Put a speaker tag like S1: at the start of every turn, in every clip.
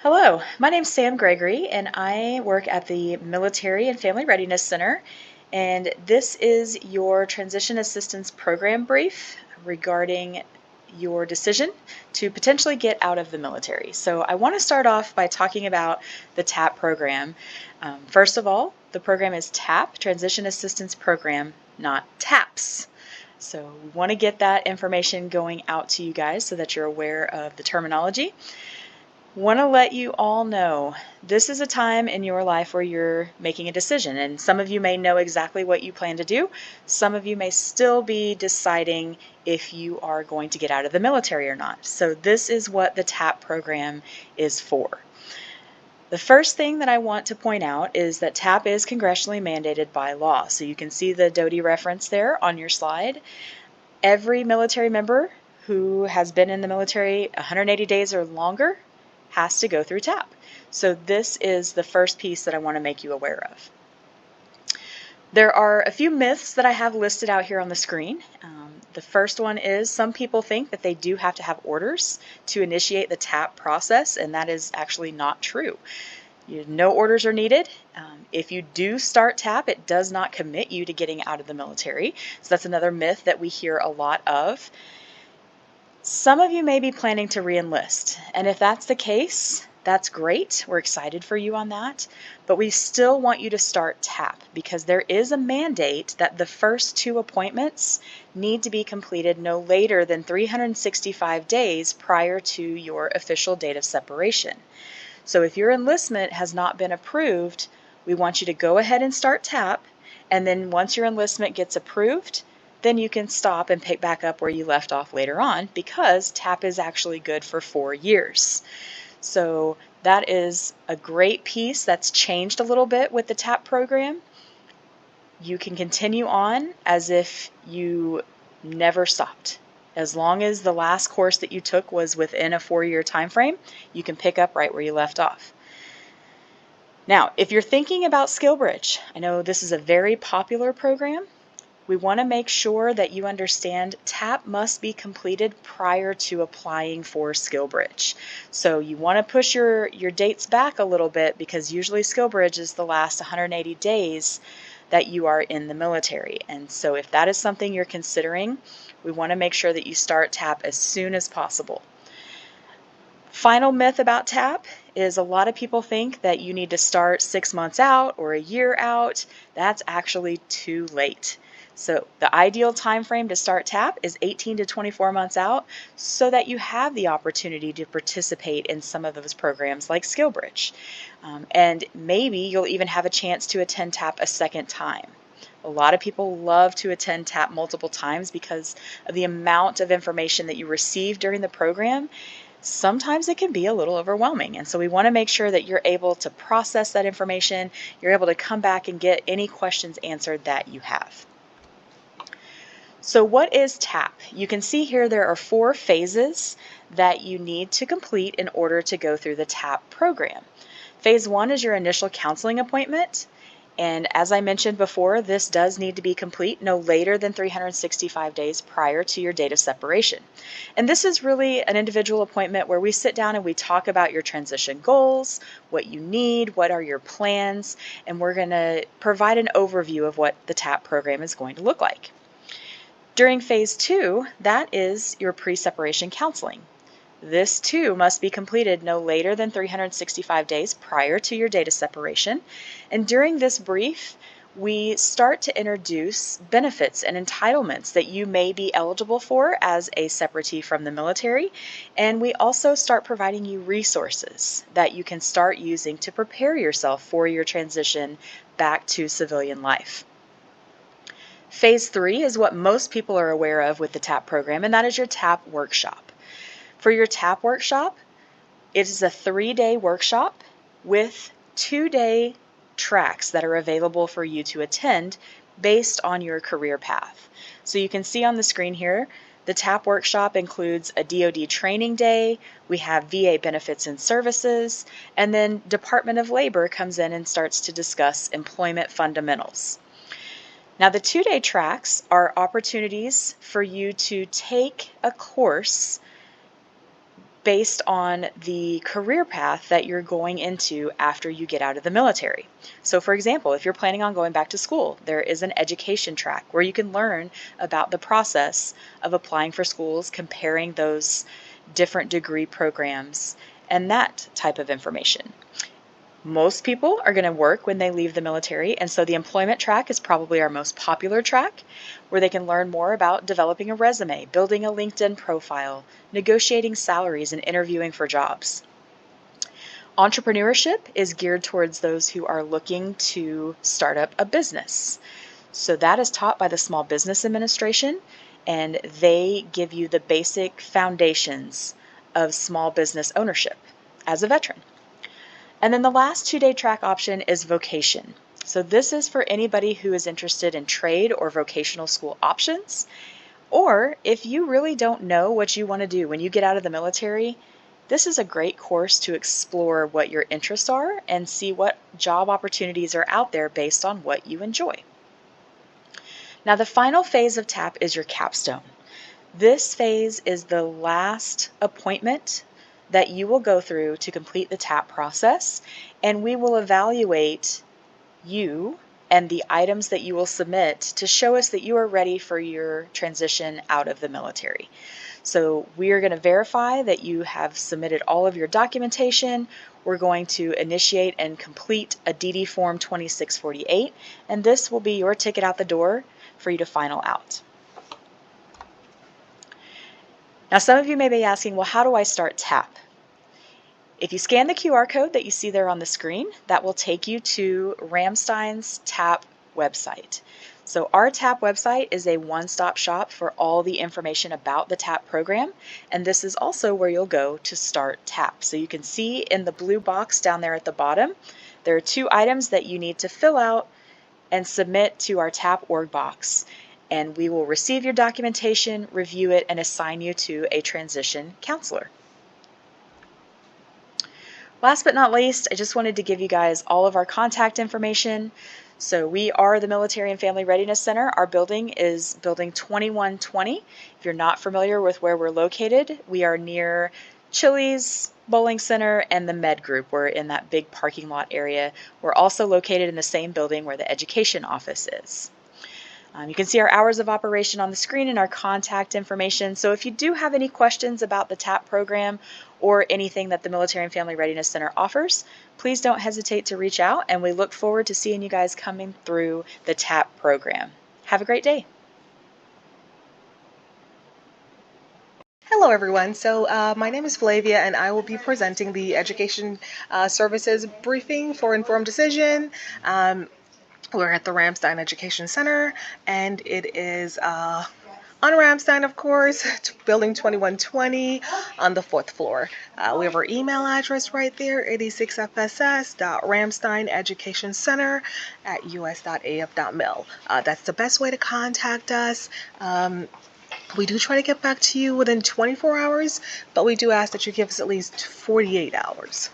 S1: Hello, my name's Sam Gregory and I work at the Military and Family Readiness Center, and this is your Transition Assistance Program brief regarding your decision to potentially get out of the military. So I want to start off by talking about the TAP program. First of all, the program is TAP, Transition Assistance Program, not TAPS. So we want to get that information going out to you guys so that you're aware of the terminology. Want to let you all know this is a time in your life where you're making a decision, and some of you may know exactly what you plan to do. Some of you may still be deciding if you are going to get out of the military or not. So this is what the TAP program is for. The first thing that I want to point out is that TAP is congressionally mandated by law. So you can see the DoD reference there on your slide. Every military member who has been in the military 180 days or longer has to go through TAP. So this is the first piece that I want to make you aware of. There are a few myths that I have listed out here on the screen. The first one is some people think that they do have to have orders to initiate the TAP process, and that is actually not true. No orders are needed. If you do start TAP, it does not commit you to getting out of the military. So that's another myth that we hear a lot of. Some of you may be planning to re-enlist, and if that's the case, that's great. We're excited for you on that, but we still want you to start TAP because there is a mandate that the first 2 appointments need to be completed no later than 365 days prior to your official date of separation. So if your enlistment has not been approved, we want you to go ahead and start TAP, and then once your enlistment gets approved, then you can stop and pick back up where you left off later on, because TAP is actually good for 4 years. So that is a great piece that's changed a little bit with the TAP program. You can continue on as if you never stopped. As long as the last course that you took was within a 4-year time frame, you can pick up right where you left off. Now, if you're thinking about SkillBridge, I know this is a very popular program. We want to make sure that you understand TAP must be completed prior to applying for SkillBridge. So you want to push your dates back a little bit, because usually SkillBridge is the last 180 days that you are in the military. And so if that is something you're considering, we want to make sure that you start TAP as soon as possible. Final myth about TAP is a lot of people think that you need to start 6 months out or a year out. That's actually too late. So the ideal time frame to start TAP is 18 to 24 months out, so that you have the opportunity to participate in some of those programs like SkillBridge. And maybe you'll even have a chance to attend TAP a second time. A lot of people love to attend TAP multiple times because of the amount of information that you receive during the program. Sometimes it can be a little overwhelming, and so we want to make sure that you're able to process that information, you're able to come back and get any questions answered that you have. So what is TAP? You can see here there are 4 phases that you need to complete in order to go through the TAP program. Phase 1 is your initial counseling appointment, and as I mentioned before, this does need to be complete no later than 365 days prior to your date of separation. And this is really an individual appointment where we sit down and we talk about your transition goals, what you need, what are your plans, and we're going to provide an overview of what the TAP program is going to look like. During phase 2, that is your pre-separation counseling. This too must be completed no later than 365 days prior to your date of separation. And during this brief, we start to introduce benefits and entitlements that you may be eligible for as a separatee from the military. And we also start providing you resources that you can start using to prepare yourself for your transition back to civilian life. Phase 3 is what most people are aware of with the TAP program, and that is your TAP workshop. For your TAP workshop, it is a 3-day workshop with 2-day tracks that are available for you to attend based on your career path. So you can see on the screen here, the TAP workshop includes a DoD training day, we have VA benefits and services, and then Department of Labor comes in and starts to discuss employment fundamentals. Now, the 2-day tracks are opportunities for you to take a course based on the career path that you're going into after you get out of the military. So for example, if you're planning on going back to school, there is an education track where you can learn about the process of applying for schools, comparing those different degree programs, and that type of information. Most people are going to work when they leave the military, and so the employment track is probably our most popular track, where they can learn more about developing a resume, building a LinkedIn profile, negotiating salaries, and interviewing for jobs. Entrepreneurship is geared towards those who are looking to start up a business. So that is taught by the Small Business Administration, and they give you the basic foundations of small business ownership as a veteran. And then the last 2-day track option is vocation. So this is for anybody who is interested in trade or vocational school options, or if you really don't know what you want to do when you get out of the military, this is a great course to explore what your interests are and see what job opportunities are out there based on what you enjoy. Now the final phase of TAP is your capstone. This phase is the last appointment that you will go through to complete the TAP process, and we will evaluate you and the items that you will submit to show us that you are ready for your transition out of the military. So we are going to verify that you have submitted all of your documentation. We're going to initiate and complete a DD Form 2648, and this will be your ticket out the door for you to final out. Now, some of you may be asking, well, how do I start TAP? If you scan the QR code that you see there on the screen, that will take you to Ramstein's TAP website. So our TAP website is a one-stop shop for all the information about the TAP program, and this is also where you'll go to start TAP. So you can see in the blue box down there at the bottom, there are 2 items that you need to fill out and submit to our TAP org box. And we will receive your documentation, review it, and assign you to a transition counselor. Last but not least, I just wanted to give you guys all of our contact information. So we are the Military and Family Readiness Center. Our building is building 2120. If you're not familiar with where we're located, we are near Chili's, Bowling Center, and the Med Group. We're in that big parking lot area. We're also located in the same building where the education office is. You can see our hours of operation on the screen and our contact information. So if you do have any questions about the TAP program or anything that the Military and Family Readiness Center offers, please don't hesitate to reach out, and we look forward to seeing you guys coming through the TAP program. Have a great day.
S2: Hello everyone, so my name is Flavia and I will be presenting the Education Services Briefing for Informed Decision. We're at the Ramstein Education Center, and it is on Ramstein, of course, building 2120 on the 4th floor. We have our email address right there, 86fss.ramsteineducationcenter@us.af.mil. That's the best way to contact us. We do try to get back to you within 24 hours, but we do ask that you give us at least 48 hours.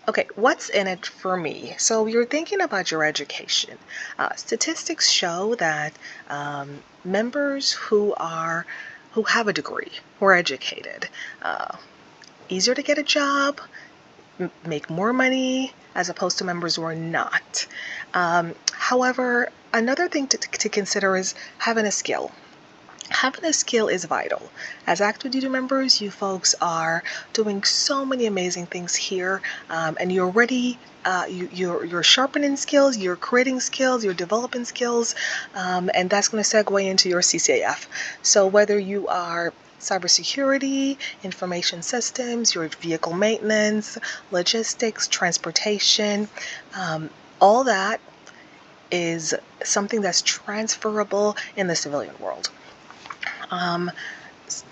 S2: Okay, what's in it for me? So you're thinking about your education. Statistics show that members who have a degree, who are educated, easier to get a job, make more money, as opposed to members who are not. However, another thing to consider is having a skill. Having a skill is vital. As active duty members, you folks are doing so many amazing things here, and you're already you're sharpening skills, you're creating skills, you're developing skills, and that's going to segue into your CCAF. So whether you are cybersecurity, information systems, your vehicle maintenance, logistics, transportation, all that is something that's transferable in the civilian world.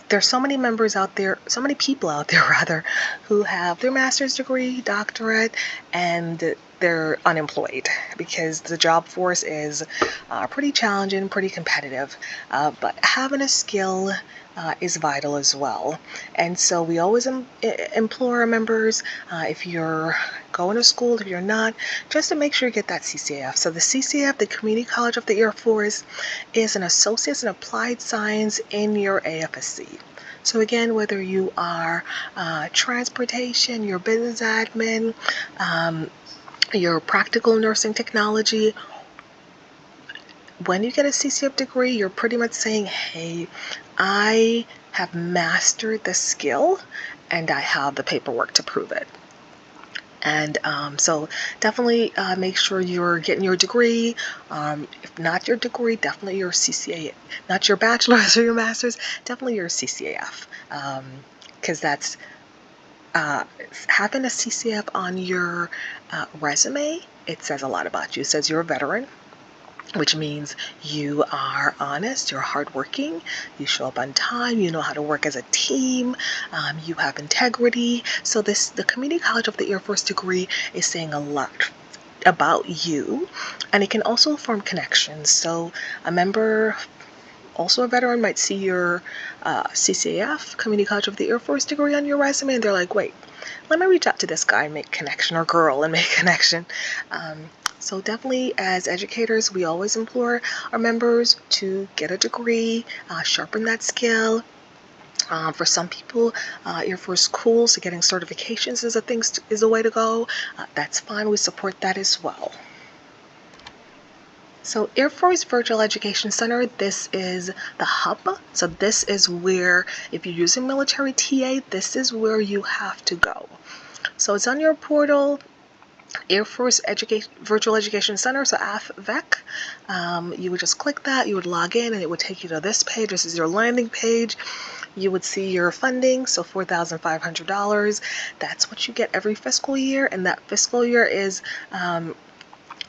S2: There's so many members out there, so many people out there rather, who have their master's degree, doctorate, and they're unemployed because the job force is pretty challenging, pretty competitive. But having a skill is vital as well. And so we always implore our members, if you're going to school, if you're not, just to make sure you get that CCAF. So the CCAF, the Community College of the Air Force, is an Associate's in Applied Science in your AFSC. So again, whether you are transportation, your business admin, your practical nursing technology, when you get a CCF degree, you're pretty much saying, hey, I have mastered the skill and I have the paperwork to prove it. And so definitely make sure you're getting your degree. If not your degree, definitely your CCA, not your bachelor's or your master's, definitely your CCAF. Because that's having a CCF on your resume, it says a lot about you. It says you're a veteran, which means you are honest, you're hardworking, you show up on time, you know how to work as a team, you have integrity. So the Community College of the Air Force degree is saying a lot about you, and it can also form connections. So a member, also a veteran, might see your CCAF, Community College of the Air Force degree on your resume, and they're like, wait, let me reach out to this guy and make connection, or girl and make connection. So definitely as educators, we always implore our members to get a degree, sharpen that skill. For some people, Air Force schools, so getting certifications is a way to go. That's fine. We support that as well. So Air Force Virtual Education Center, this is the hub. So this is where, if you're using military TA, this is where you have to go. So it's on your portal, Air Force Virtual Education Center, so AFVEC. You would just click that, you would log in, and it would take you to this page. This is your landing page. You would see your funding, so $4,500. That's what you get every fiscal year, and that fiscal year is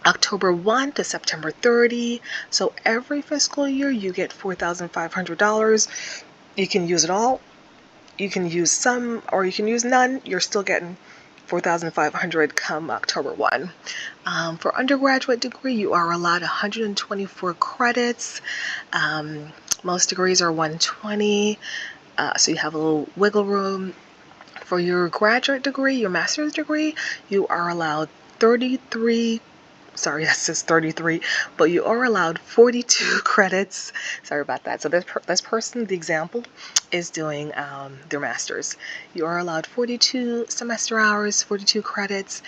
S2: October 1 to September 30. So every fiscal year you get $4,500. You can use it all. You can use some, or you can use none. You're still getting $4,500 come October 1. For undergraduate degree, you are allowed 124 credits. Most degrees are 120, so you have a little wiggle room. For your graduate degree, your master's degree, you are allowed 33. Sorry, that says 33, but you are allowed 42 credits. Sorry about that. So this person, the example, is doing their master's. You are allowed 42 semester hours, 42 credits.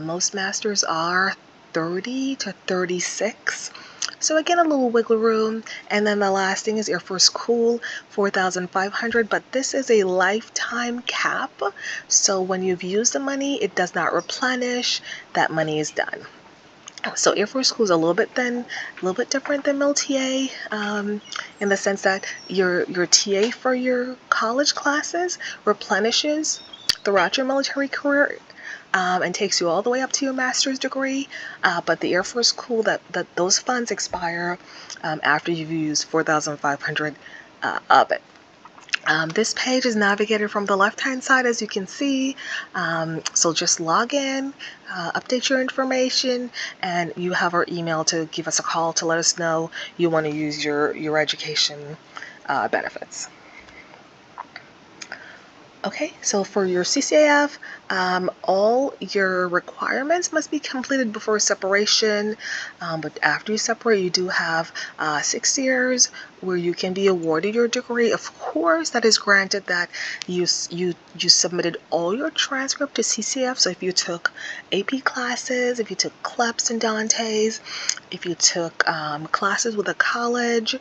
S2: Most masters are 30 to 36. So again, a little wiggle room. And then the last thing is Air Force Cool, 4,500, but this is a lifetime cap. So when you've used the money, it does not replenish. That money is done. So Air Force School is a little bit different than MilTA, in the sense that your TA for your college classes replenishes throughout your military career, and takes you all the way up to your master's degree. But the Air Force School, that those funds expire after you've used 4,500 of it. This page is navigated from the left-hand side, as you can see. So just log in, update your information, and you have our email to give us a call to let us know you want to use your education benefits. Okay, so for your CCAF, all your requirements must be completed before separation, but after you separate, you do have 6 years where you can be awarded your degree. Of course, that is granted that you submitted all your transcript to CCAF. So if you took AP classes, if you took CLEPs and Dantes, if you took classes with a college,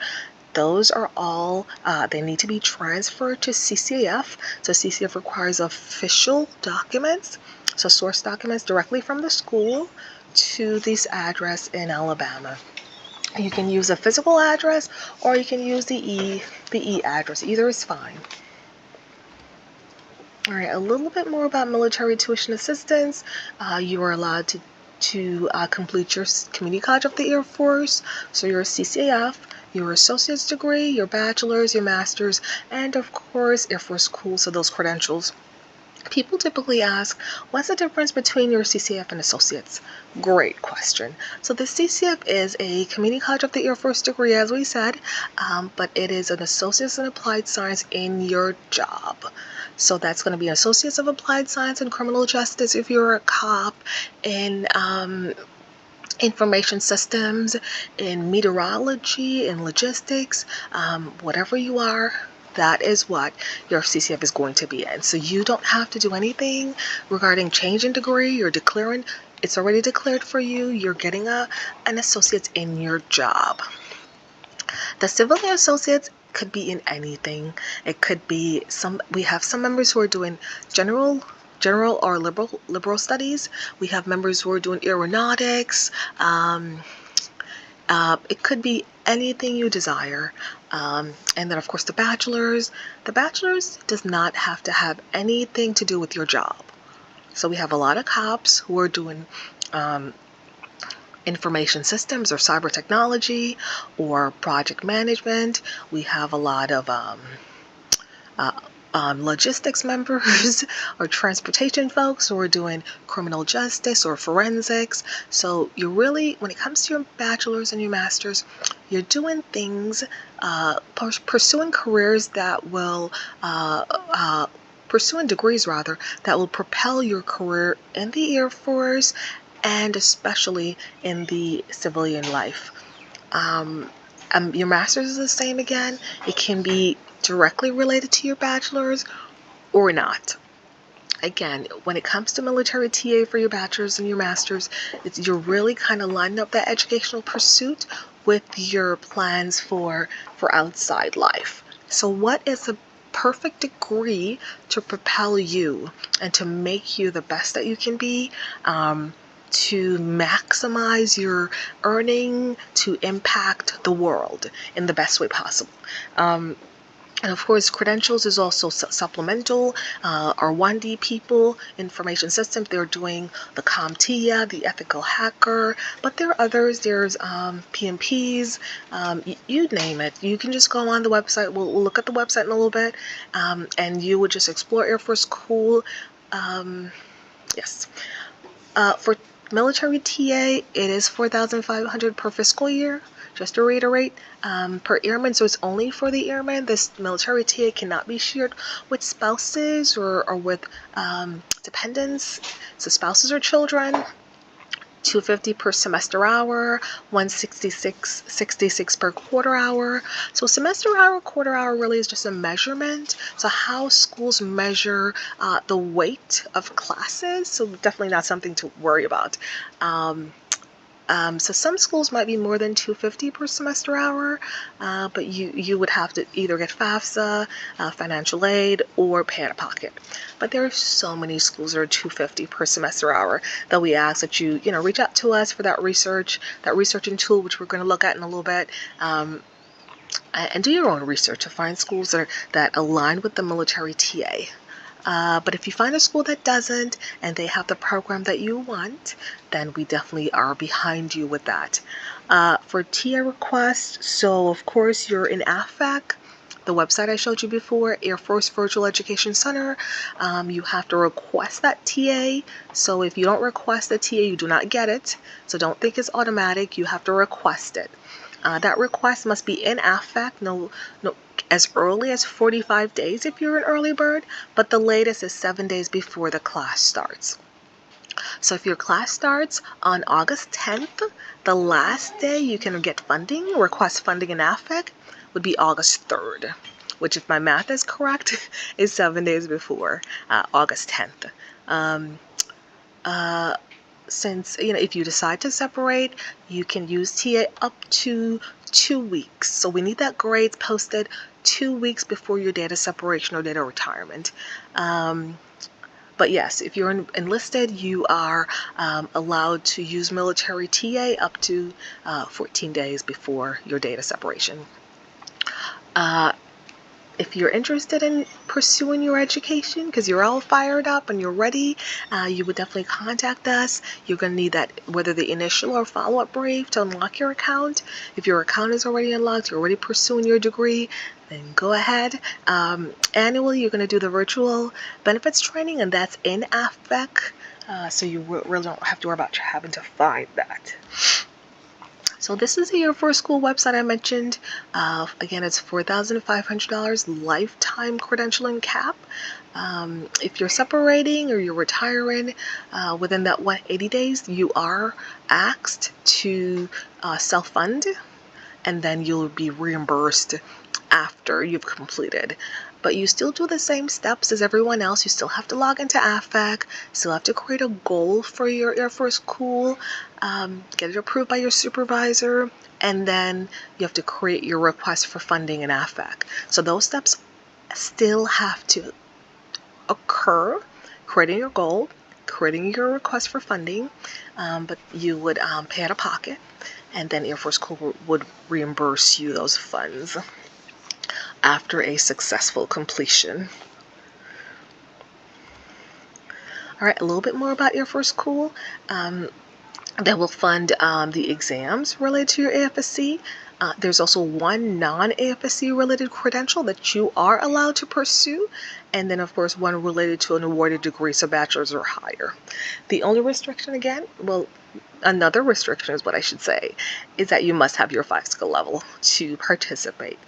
S2: those are all, they need to be transferred to CCAF. So CCAF requires official documents, so source documents directly from the school to this address in Alabama. You can use a physical address or you can use the e address. Either is fine. All right, a little bit more about military tuition assistance. You are allowed to complete your Community College of the Air Force, so your CCAF, your associate's degree, your bachelor's, your master's, and of course Air Force School, so those credentials. People typically ask, what's the difference between your CCAF and associates? Great question. So the CCAF is a Community College of the Air Force degree, as we said, but it is an associate's in applied science in your job. So that's going to be an associate's of applied science in criminal justice if you're a cop, in information systems, in meteorology, in logistics, whatever you are, that is what your CCF is going to be in. So you don't have to do anything regarding change in degree. You're declaring, it's already declared for you. You're getting an associate in your job. The civilian associates could be in anything. It could be we have some members who are doing general or liberal studies. We have members who are doing aeronautics. It could be anything you desire. And then, of course, the bachelor's. The bachelor's does not have to have anything to do with your job. So we have a lot of cops who are doing information systems or cyber technology or project management. We have a lot of logistics members or transportation folks who are doing criminal justice or forensics. So you're really, when it comes to your bachelor's and your master's, you're doing things, pursuing careers that will, pursuing degrees rather, that will propel your career in the Air Force and especially in the civilian life. Your master's is the same again. It can be directly related to your bachelor's or not. Again, when it comes to military TA for your bachelor's and your master's, you're really kind of lining up that educational pursuit with your plans for outside life. So what is a perfect degree to propel you and to make you the best that you can be, to maximize your earning, to impact the world in the best way possible? And of course, credentials is also supplemental. Our 1D people, information systems, they're doing the CompTIA, the ethical hacker, but there are others. There's PMPs, you name it. You can just go on the website. We'll look at the website in a little bit, and you would just explore Air Force School. Yes. For military TA, it is $4,500 per fiscal year. Just to reiterate, per airman, so it's only for the airmen. This military TA cannot be shared with spouses or with dependents. So spouses or children. $250 per semester hour, $166 per quarter hour. So semester hour, quarter hour really is just a measurement. So how schools measure the weight of classes. So definitely not something to worry about. So some schools might be more than $250 per semester hour, but you would have to either get FAFSA, financial aid, or pay out of pocket. But there are so many schools that are $250 per semester hour that we ask that you reach out to us for that researching tool, which we're going to look at in a little bit. And do your own research to find schools that align with the military TA. But if you find a school that doesn't and they have the program that you want, then we definitely are behind you with that. For TA requests, so of course you're in AFAC, the website I showed you before, Air Force Virtual Education Center. You have to request that TA. So if you don't request the TA, you do not get it. So don't think it's automatic. You have to request it. That request must be in AFAC. No, as early as 45 days if you're an early bird, but the latest is 7 days before the class starts. So if your class starts on August 10th, the last day you can get funding, request funding in AFAC, would be August 3rd, which, if my math is correct, is 7 days before August 10th. Since, if you decide to separate, you can use TA up to 2 weeks. So we need that grades posted 2 weeks before your date of separation or date of retirement. But yes, if you're enlisted, you are allowed to use military TA up to 14 days before your date of separation. If you're interested in pursuing your education, because you're all fired up and you're ready, you would definitely contact us. You're going to need that, whether the initial or follow-up brief to unlock your account. If your account is already unlocked, you're already pursuing your degree, then go ahead. Annually, you're going to do the virtual benefits training, and that's in AFAC, so you really don't have to worry about having to find that. So this is the Air Force School website I mentioned. Again, it's $4,500 lifetime credentialing cap. If you're separating or you're retiring within that 180 days, you are asked to self-fund. and then you'll be reimbursed after you've completed. But you still do the same steps as everyone else. You still have to log into AFAC, still have to create a goal for your Air Force School, get it approved by your supervisor, and then you have to create your request for funding in AFAC. So those steps still have to occur, creating your goal, creating your request for funding, but you would pay out of pocket, and then Air Force School would reimburse you those funds after a successful completion. All right, a little bit more about Air Force School. They will fund the exams related to your AFSC. There's also one non-AFSC related credential that you are allowed to pursue, and then of course one related to an awarded degree, so bachelor's or higher. The only restriction, again, well, another restriction is what I should say, is that you must have your 5-skill level to participate.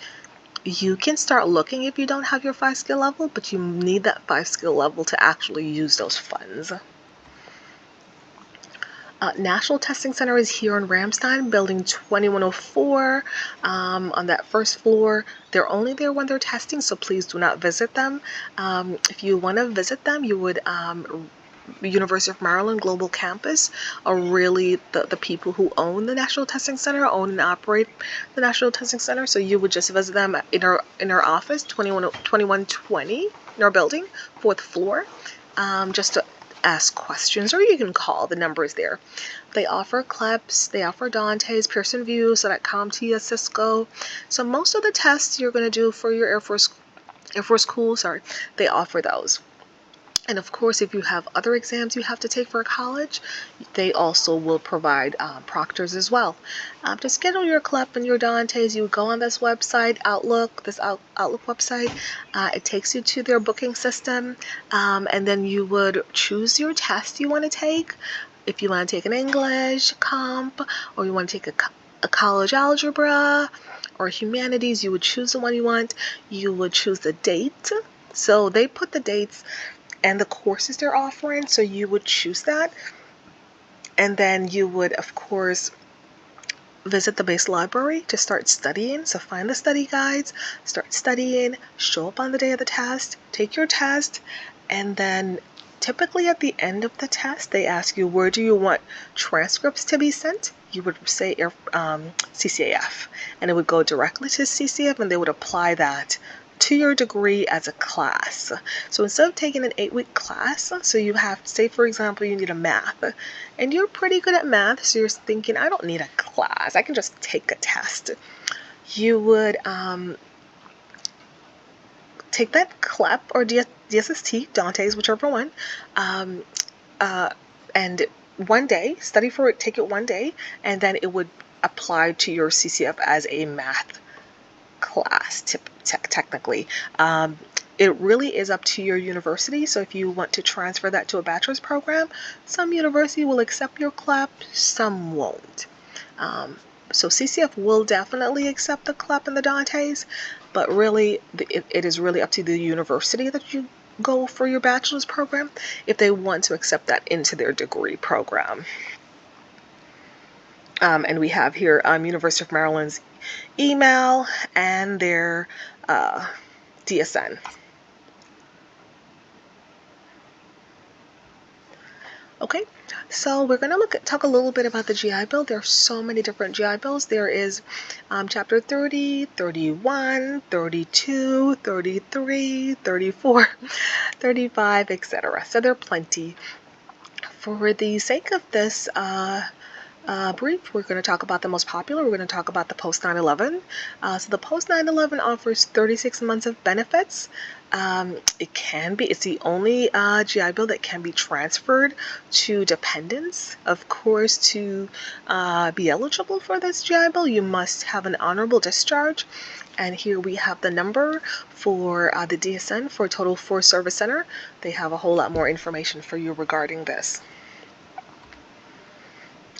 S2: You can start looking if you don't have your 5-skill level, but you need that 5-skill level to actually use those funds. National Testing Center is here in Ramstein, building 2104, on that first floor. They're only there when they're testing, so please do not visit them. If you want to visit them, you would University of Maryland Global Campus are really the people who own the National Testing Center, own and operate the National Testing Center. So you would just visit them in our office, 2120 in our building, 4th floor, just to ask questions, or you can call. The number is there. They offer CLEPs, they offer Dante's, Pearson VUE, so that CompTIA, Cisco. So most of the tests you're going to do for your Air Force School, they offer those. And of course, if you have other exams you have to take for college, they also will provide proctors as well. To schedule your CLEP and your Dante's, you would go on this website, Outlook website. It takes you to their booking system, and then you would choose your test you want to take. If you want to take an English, comp, or you want to take a college algebra or humanities, you would choose the one you want. You would choose the date. So they put the dates and the courses they're offering, so you would choose that, and then you would of course visit the base library to start studying. So find the study guides, start studying, show up on the day of the test, take your test, and then typically at the end of the test they ask you, where do you want transcripts to be sent? You would say CCAF, and it would go directly to CCAF, and they would apply that to your degree as a class. So instead of taking an 8-week class, so you have, say for example, you need a math, and you're pretty good at math, so you're thinking, I don't need a class, I can just take a test. You would take that CLEP or DSST, Dante's, whichever one, and one day, study for it, take it one day, and then it would apply to your CCF as a math class, technically. It really is up to your university. So if you want to transfer that to a bachelor's program, some university will accept your CLEP, some won't. So CCF will definitely accept the CLEP and the Dante's, but really it is really up to the university that you go for your bachelor's program if they want to accept that into their degree program. And we have here University of Maryland's email and their DSN. Okay, so we're going to talk a little bit about the GI Bill. There are so many different GI Bills. There is Chapter 30, 31, 32, 33, 34, 35, etc. So there are plenty. For the sake of this brief, we're going to talk about the most popular. We're going to talk about the post 9/11. So the post 9/11 offers 36 months of benefits. It's the only GI Bill that can be transferred to dependents. Of course, to be eligible for this GI Bill, you must have an honorable discharge. And here we have the number for the DSN for Total Force Service Center. They have a whole lot more information for you regarding this.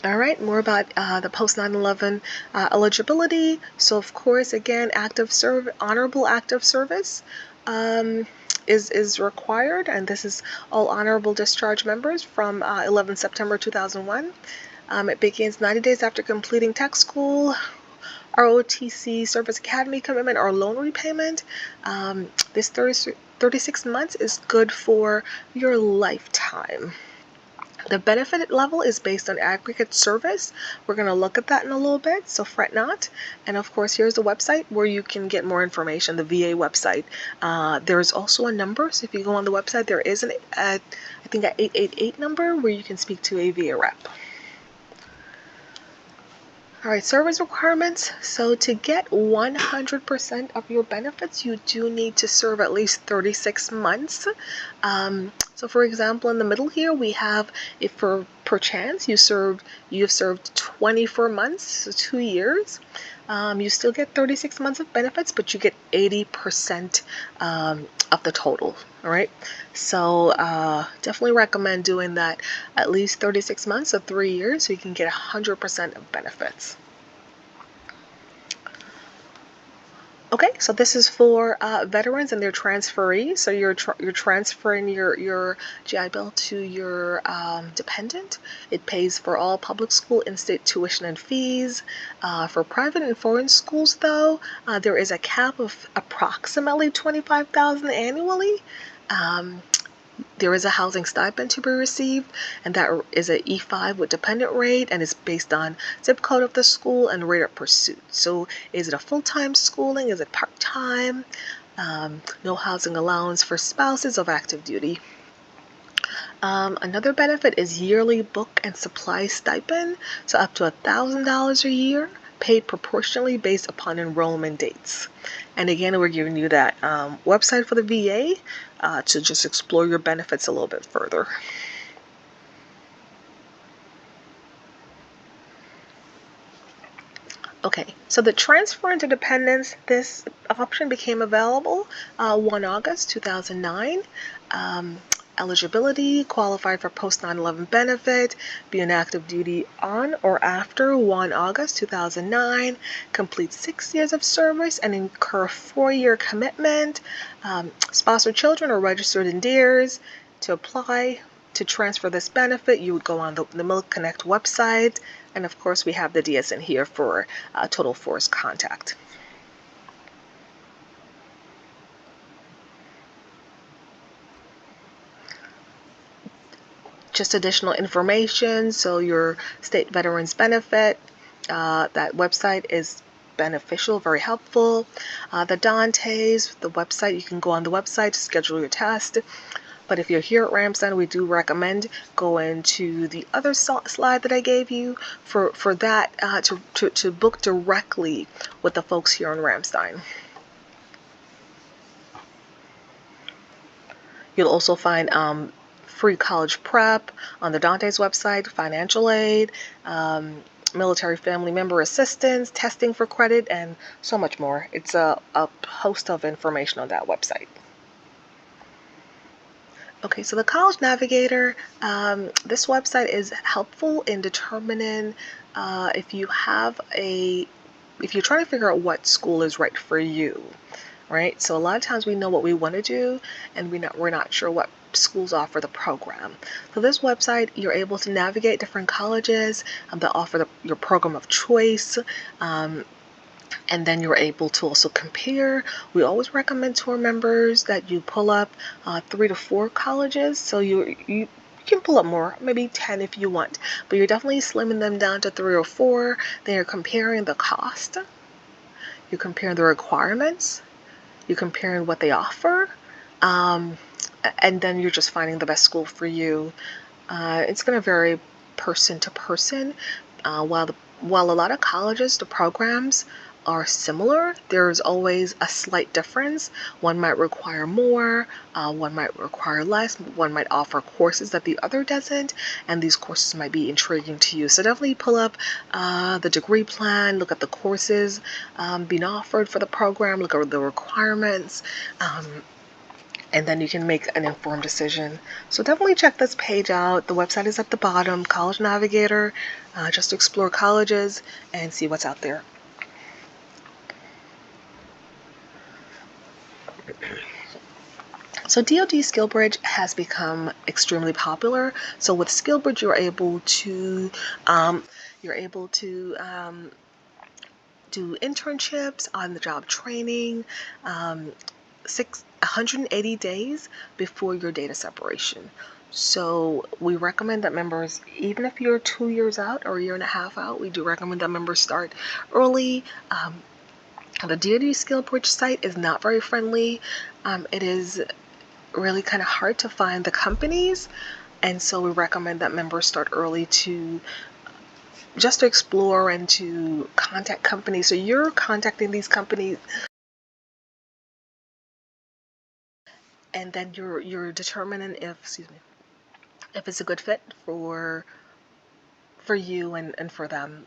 S2: All right, more about the post 9/11 eligibility. So of course, again, honorable active service is required, and this is all honorable discharge members from 11 September 2001. It begins 90 days after completing tech school, ROTC Service Academy commitment or loan repayment, this 36 months is good for your lifetime. The benefit level is based on aggregate service. We're going to look at that in a little bit, so fret not. And of course, here's the website where you can get more information, the VA website. There's also a number, so if you go on the website, there is I think an 888 number where you can speak to a VA rep. All right, service requirements. So to get 100% of your benefits, you do need to serve at least 36 months. So for example, in the middle here, we have, if for perchance you've served 24 months, so 2 years, you still get 36 months of benefits, but you get 80% of the total. All right, so definitely recommend doing that at least 36 months, so 3 years, so you can get 100% of benefits. Okay, so this is for veterans and their transferees. So you're transferring your GI Bill to your dependent. It pays for all public school in-state tuition and fees. For private and foreign schools, though, there is a cap of approximately $25,000 annually. There is a housing stipend to be received, and that is an E5 with dependent rate, and it's based on zip code of the school and rate of pursuit. So is it a full-time schooling? Is it part-time? No housing allowance for spouses of active duty. Another benefit is yearly book and supply stipend, so up to $1,000 a year, paid proportionally based upon enrollment dates. And again, we're giving you that website for the VA to just explore your benefits a little bit further. Okay, so the transfer into dependence, this option became available 1 August 2009. Eligibility, qualified for post 9/11 benefit, be on active duty on or after 1 August 2009, complete 6 years of service and incur 4-year commitment, spouse or children are registered in DARES. To apply to transfer this benefit, you would go on the MilConnect website, and of course we have the DSN here for total force contact. Just additional information, so your state veterans benefit, that website is beneficial, very helpful. The Dantes, the website, you can go on the website to schedule your test. But if you're here at Ramstein, we do recommend going to the other slide that I gave you for that to book directly with the folks here in Ramstein. You'll also find free college prep on the Dantes website, financial aid, military family member assistance, testing for credit, and so much more. It's a host of information on that website. Okay, so the College Navigator, this website is helpful in determining if you're trying to figure out what school is right for you, right? So a lot of times we know what we want to do, and we're not sure what schools offer the program. So this website, you're able to navigate different colleges that offer your program of choice. And then you're able to also compare. We always recommend to our members that you pull up 3 to 4 colleges. So you can pull up more, maybe 10 if you want, but you're definitely slimming them down to 3 or 4. Then you're comparing the cost. You're comparing the requirements. You're comparing what they offer. And then you're just finding the best school for you. It's going to vary person to person. While a lot of colleges, the programs are similar, there's always a slight difference. One might require more, one might require less, one might offer courses that the other doesn't, and these courses might be intriguing to you. So definitely pull up the degree plan, look at the courses being offered for the program, look at the requirements, and then you can make an informed decision. So definitely check this page out. The website is at the bottom, College Navigator, just to explore colleges and see what's out there. So DoD SkillBridge has become extremely popular. So with SkillBridge, you're able to do internships, on-the-job training, 180 days before your data separation. So we recommend that members, even if you're 2 years out or a year and a half out, we do recommend that members start early. The DoD SkillBridge site is not very friendly. It is really kind of hard to find the companies, and so we recommend that members start early to just to explore and to contact companies. So you're contacting these companies, and then you're determining if it's a good fit for you and for them.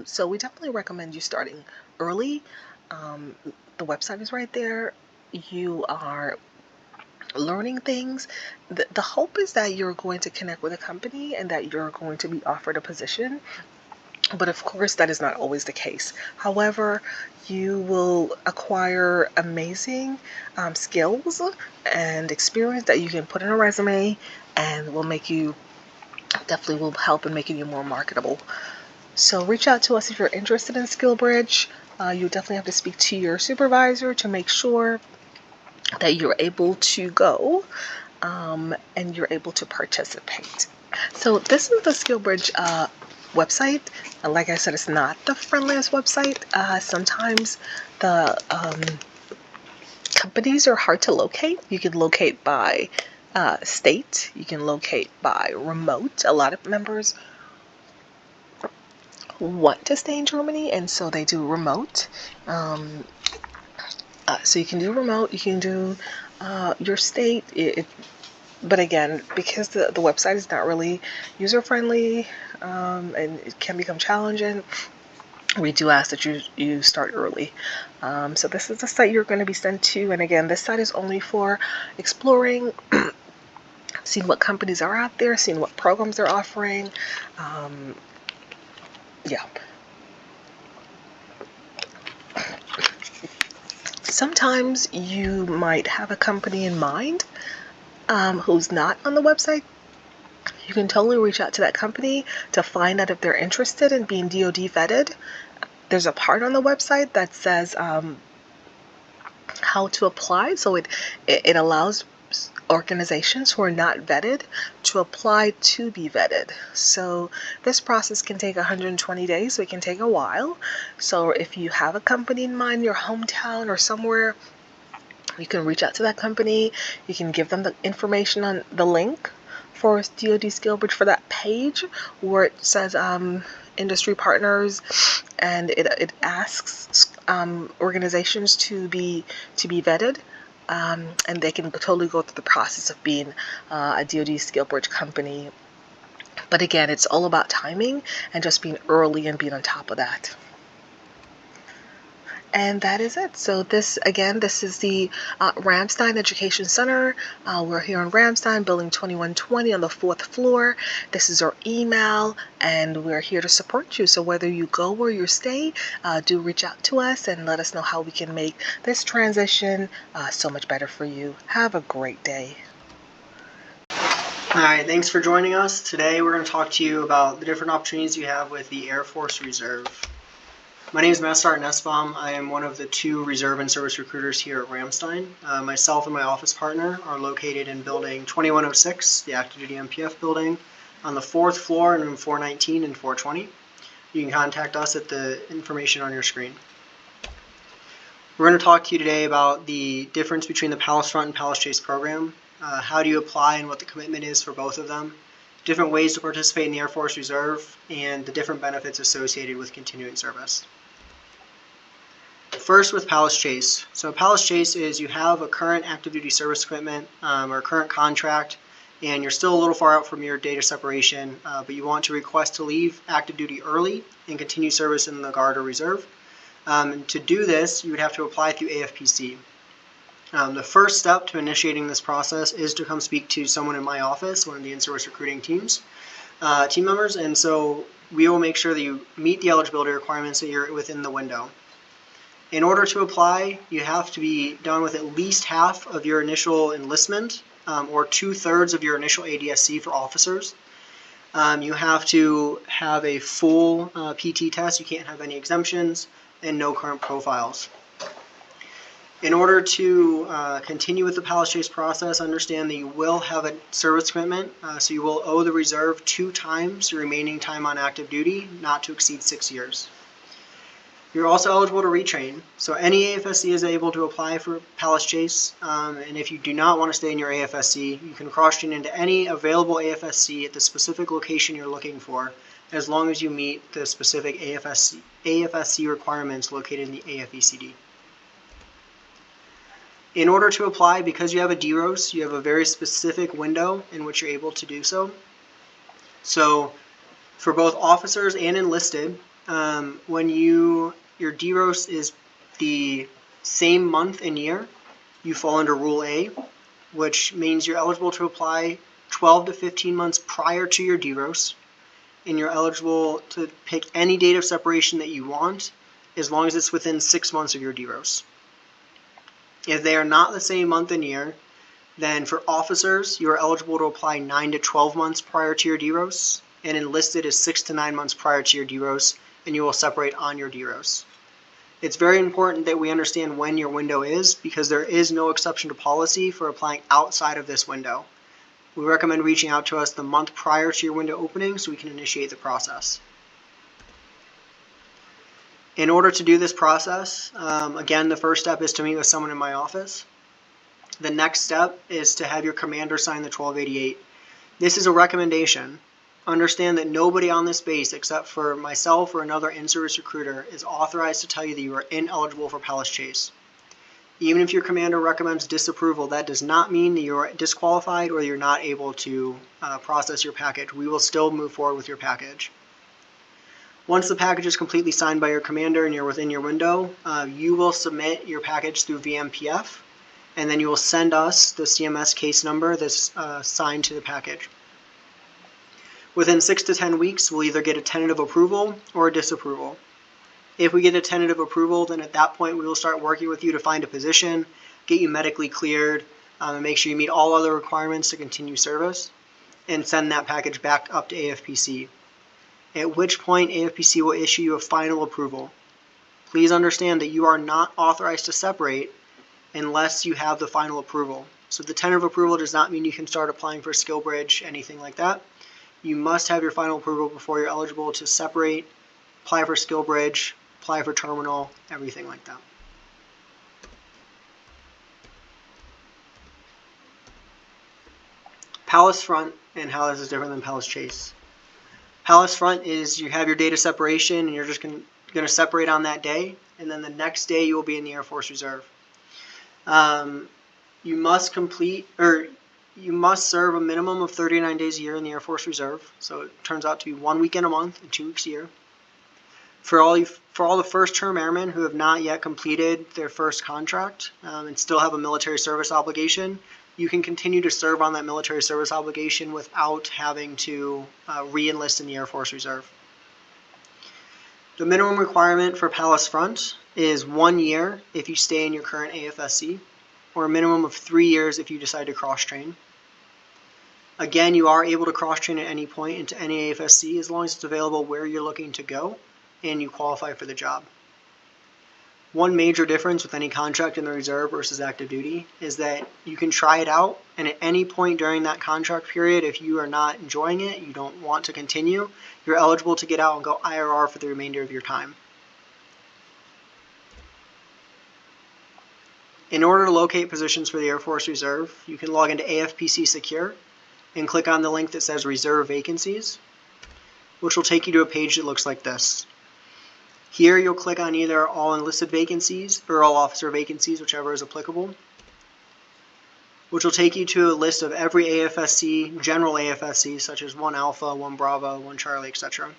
S2: So we definitely recommend you starting early. The website is right there. You are learning things. The hope is that you're going to connect with a company and that you're going to be offered a position. But of course, that is not always the case. However, you will acquire amazing skills and experience that you can put in a resume and will make you, definitely will help in making you more marketable. So reach out to us if you're interested in SkillBridge. You definitely have to speak to your supervisor to make sure that you're able to go and you're able to participate. So this is the SkillBridge website. Like I said, it's not the friendliest website. Sometimes the companies are hard to locate. You can locate by state. You can locate by remote. A lot of members want to stay in Germany, and so they do remote. So you can do remote. You can do your state. But again, because the website is not really user-friendly and it can become challenging, we do ask that you start early. So this is the site you're going to be sent to. And again, this site is only for exploring, seeing what companies are out there, seeing what programs they're offering. Yeah. Sometimes you might have a company in mind who's not on the website. You can totally reach out to that company to find out if they're interested in being DoD vetted. There's a part on the website that says how to apply. So it allows organizations who are not vetted to apply to be vetted. So this process can take 120 days, so it can take a while. So if you have a company in mind, your hometown or somewhere, you can reach out to that company. You can give them the information on the link for DoD SkillBridge for that page where it says industry partners, and it asks organizations to be vetted, and they can totally go through the process of being a DoD SkillBridge company. But again, it's all about timing and just being early and being on top of that. And that is it. So this is the Ramstein Education Center. We're here in Ramstein, building 2120 on the 4th floor. This is our email, and we're here to support you. So whether you go or you stay, do reach out to us and let us know how we can make this transition so much better for you. Have a great day.
S3: Alright, thanks for joining us. Today we're going to talk to you about the different opportunities you have with the Air Force Reserve. My name is Master Nussbaum. I am one of the 2 reserve and service recruiters here at Ramstein. Myself and my office partner are located in building 2106, the active duty MPF building, on the 4th floor in room 419 and 420. You can contact us at the information on your screen. We're going to talk to you today about the difference between the Palace Front and Palace Chase program, how do you apply and what the commitment is for both of them, different ways to participate in the Air Force Reserve, and the different benefits associated with continuing service. First, with Palace Chase. So Palace Chase is you have a current active duty service commitment or current contract, and you're still a little far out from your data separation, but you want to request to leave active duty early and continue service in the Guard or Reserve. And to do this, you would have to apply through AFPC. The first step to initiating this process is to come speak to someone in my office, one of the in-service recruiting team members, and so we will make sure that you meet the eligibility requirements, that you're within the window. In order to apply, you have to be done with at least half of your initial enlistment or 2/3 of your initial ADSC for officers. You have to have a full PT test. You can't have any exemptions and no current profiles. In order to continue with the Palace Chase process, understand that you will have a service commitment, so you will owe the reserve 2 times the remaining time on active duty, not to exceed 6 years. You're also eligible to retrain, so any AFSC is able to apply for Palace Chase, and if you do not want to stay in your AFSC, you can cross-train into any available AFSC at the specific location you're looking for, as long as you meet the specific AFSC requirements located in the AFECD. In order to apply, because you have a DROS, you have a very specific window in which you're able to do so. So for both officers and enlisted, when your DROS is the same month and year, you fall under Rule A, which means you're eligible to apply 12 to 15 months prior to your DROS, and you're eligible to pick any date of separation that you want, as long as it's within 6 months of your DROS. If they are not the same month and year, then for officers, you are eligible to apply 9 to 12 months prior to your DROS, and enlisted is 6 to 9 months prior to your DROS, and you will separate on your DROS. It's very important that we understand when your window is, because there is no exception to policy for applying outside of this window. We recommend reaching out to us the month prior to your window opening so we can initiate the process. In order to do this process, again, the first step is to meet with someone in my office. The next step is to have your commander sign the 1288. This is a recommendation. Understand that nobody on this base, except for myself or another in-service recruiter, is authorized to tell you that you are ineligible for Palace Chase. Even if your commander recommends disapproval, that does not mean that you're disqualified or you're not able to process your package. We will still move forward with your package. Once the package is completely signed by your commander and you're within your window, you will submit your package through VMPF, and then you will send us the CMS case number that's signed to the package. Within 6 to 10 weeks, we'll either get a tentative approval or a disapproval. If we get a tentative approval, then at that point we will start working with you to find a position, get you medically cleared, and make sure you meet all other requirements to continue service, and send that package back up to AFPC. At which point AFPC will issue you a final approval. Please understand that you are not authorized to separate unless you have the final approval. So the tentative approval does not mean you can start applying for skill bridge, anything like that. You must have your final approval before you're eligible to separate, apply for skill bridge, apply for terminal, everything like that. Palace Front and how this is different than Palace Chase. Palace Front is you have your date of separation and you're just going to separate on that day, and then the next day you will be in the Air Force Reserve. You must serve a minimum of 39 days a year in the Air Force Reserve, so it turns out to be 1 weekend a month and 2 weeks a year. For all the first-term airmen who have not yet completed their first contract and still have a military service obligation, you can continue to serve on that military service obligation without having to re-enlist in the Air Force Reserve. The minimum requirement for Palace Front is 1 year if you stay in your current AFSC, or a minimum of 3 years if you decide to cross-train. Again, you are able to cross-train at any point into any AFSC as long as it's available where you're looking to go and you qualify for the job. One major difference with any contract in the reserve versus active duty is that you can try it out, and at any point during that contract period, if you are not enjoying it, you don't want to continue, you're eligible to get out and go IRR for the remainder of your time. In order to locate positions for the Air Force Reserve, you can log into AFPC Secure and click on the link that says Reserve Vacancies, which will take you to a page that looks like this. Here you'll click on either all enlisted vacancies or all officer vacancies, whichever is applicable, which will take you to a list of every AFSC, general AFSC, such as 1 Alpha, 1 Bravo, 1 Charlie, etc.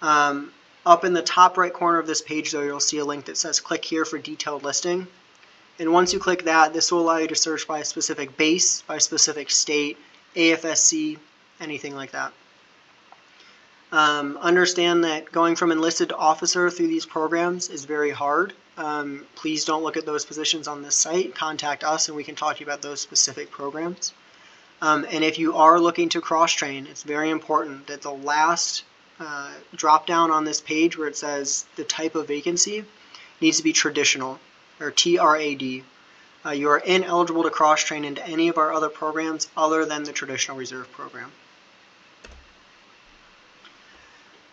S3: Up in the top right corner of this page, though, you'll see a link that says click here for detailed listing. And once you click that, this will allow you to search by a specific base, by a specific state, AFSC, anything like that. Understand that going from enlisted to officer through these programs is very hard. Please don't look at those positions on this site. Contact us and we can talk to you about those specific programs. And if you are looking to cross-train, it's very important that the last drop-down on this page where it says the type of vacancy needs to be traditional, or TRAD. You are ineligible to cross-train into any of our other programs other than the traditional reserve program.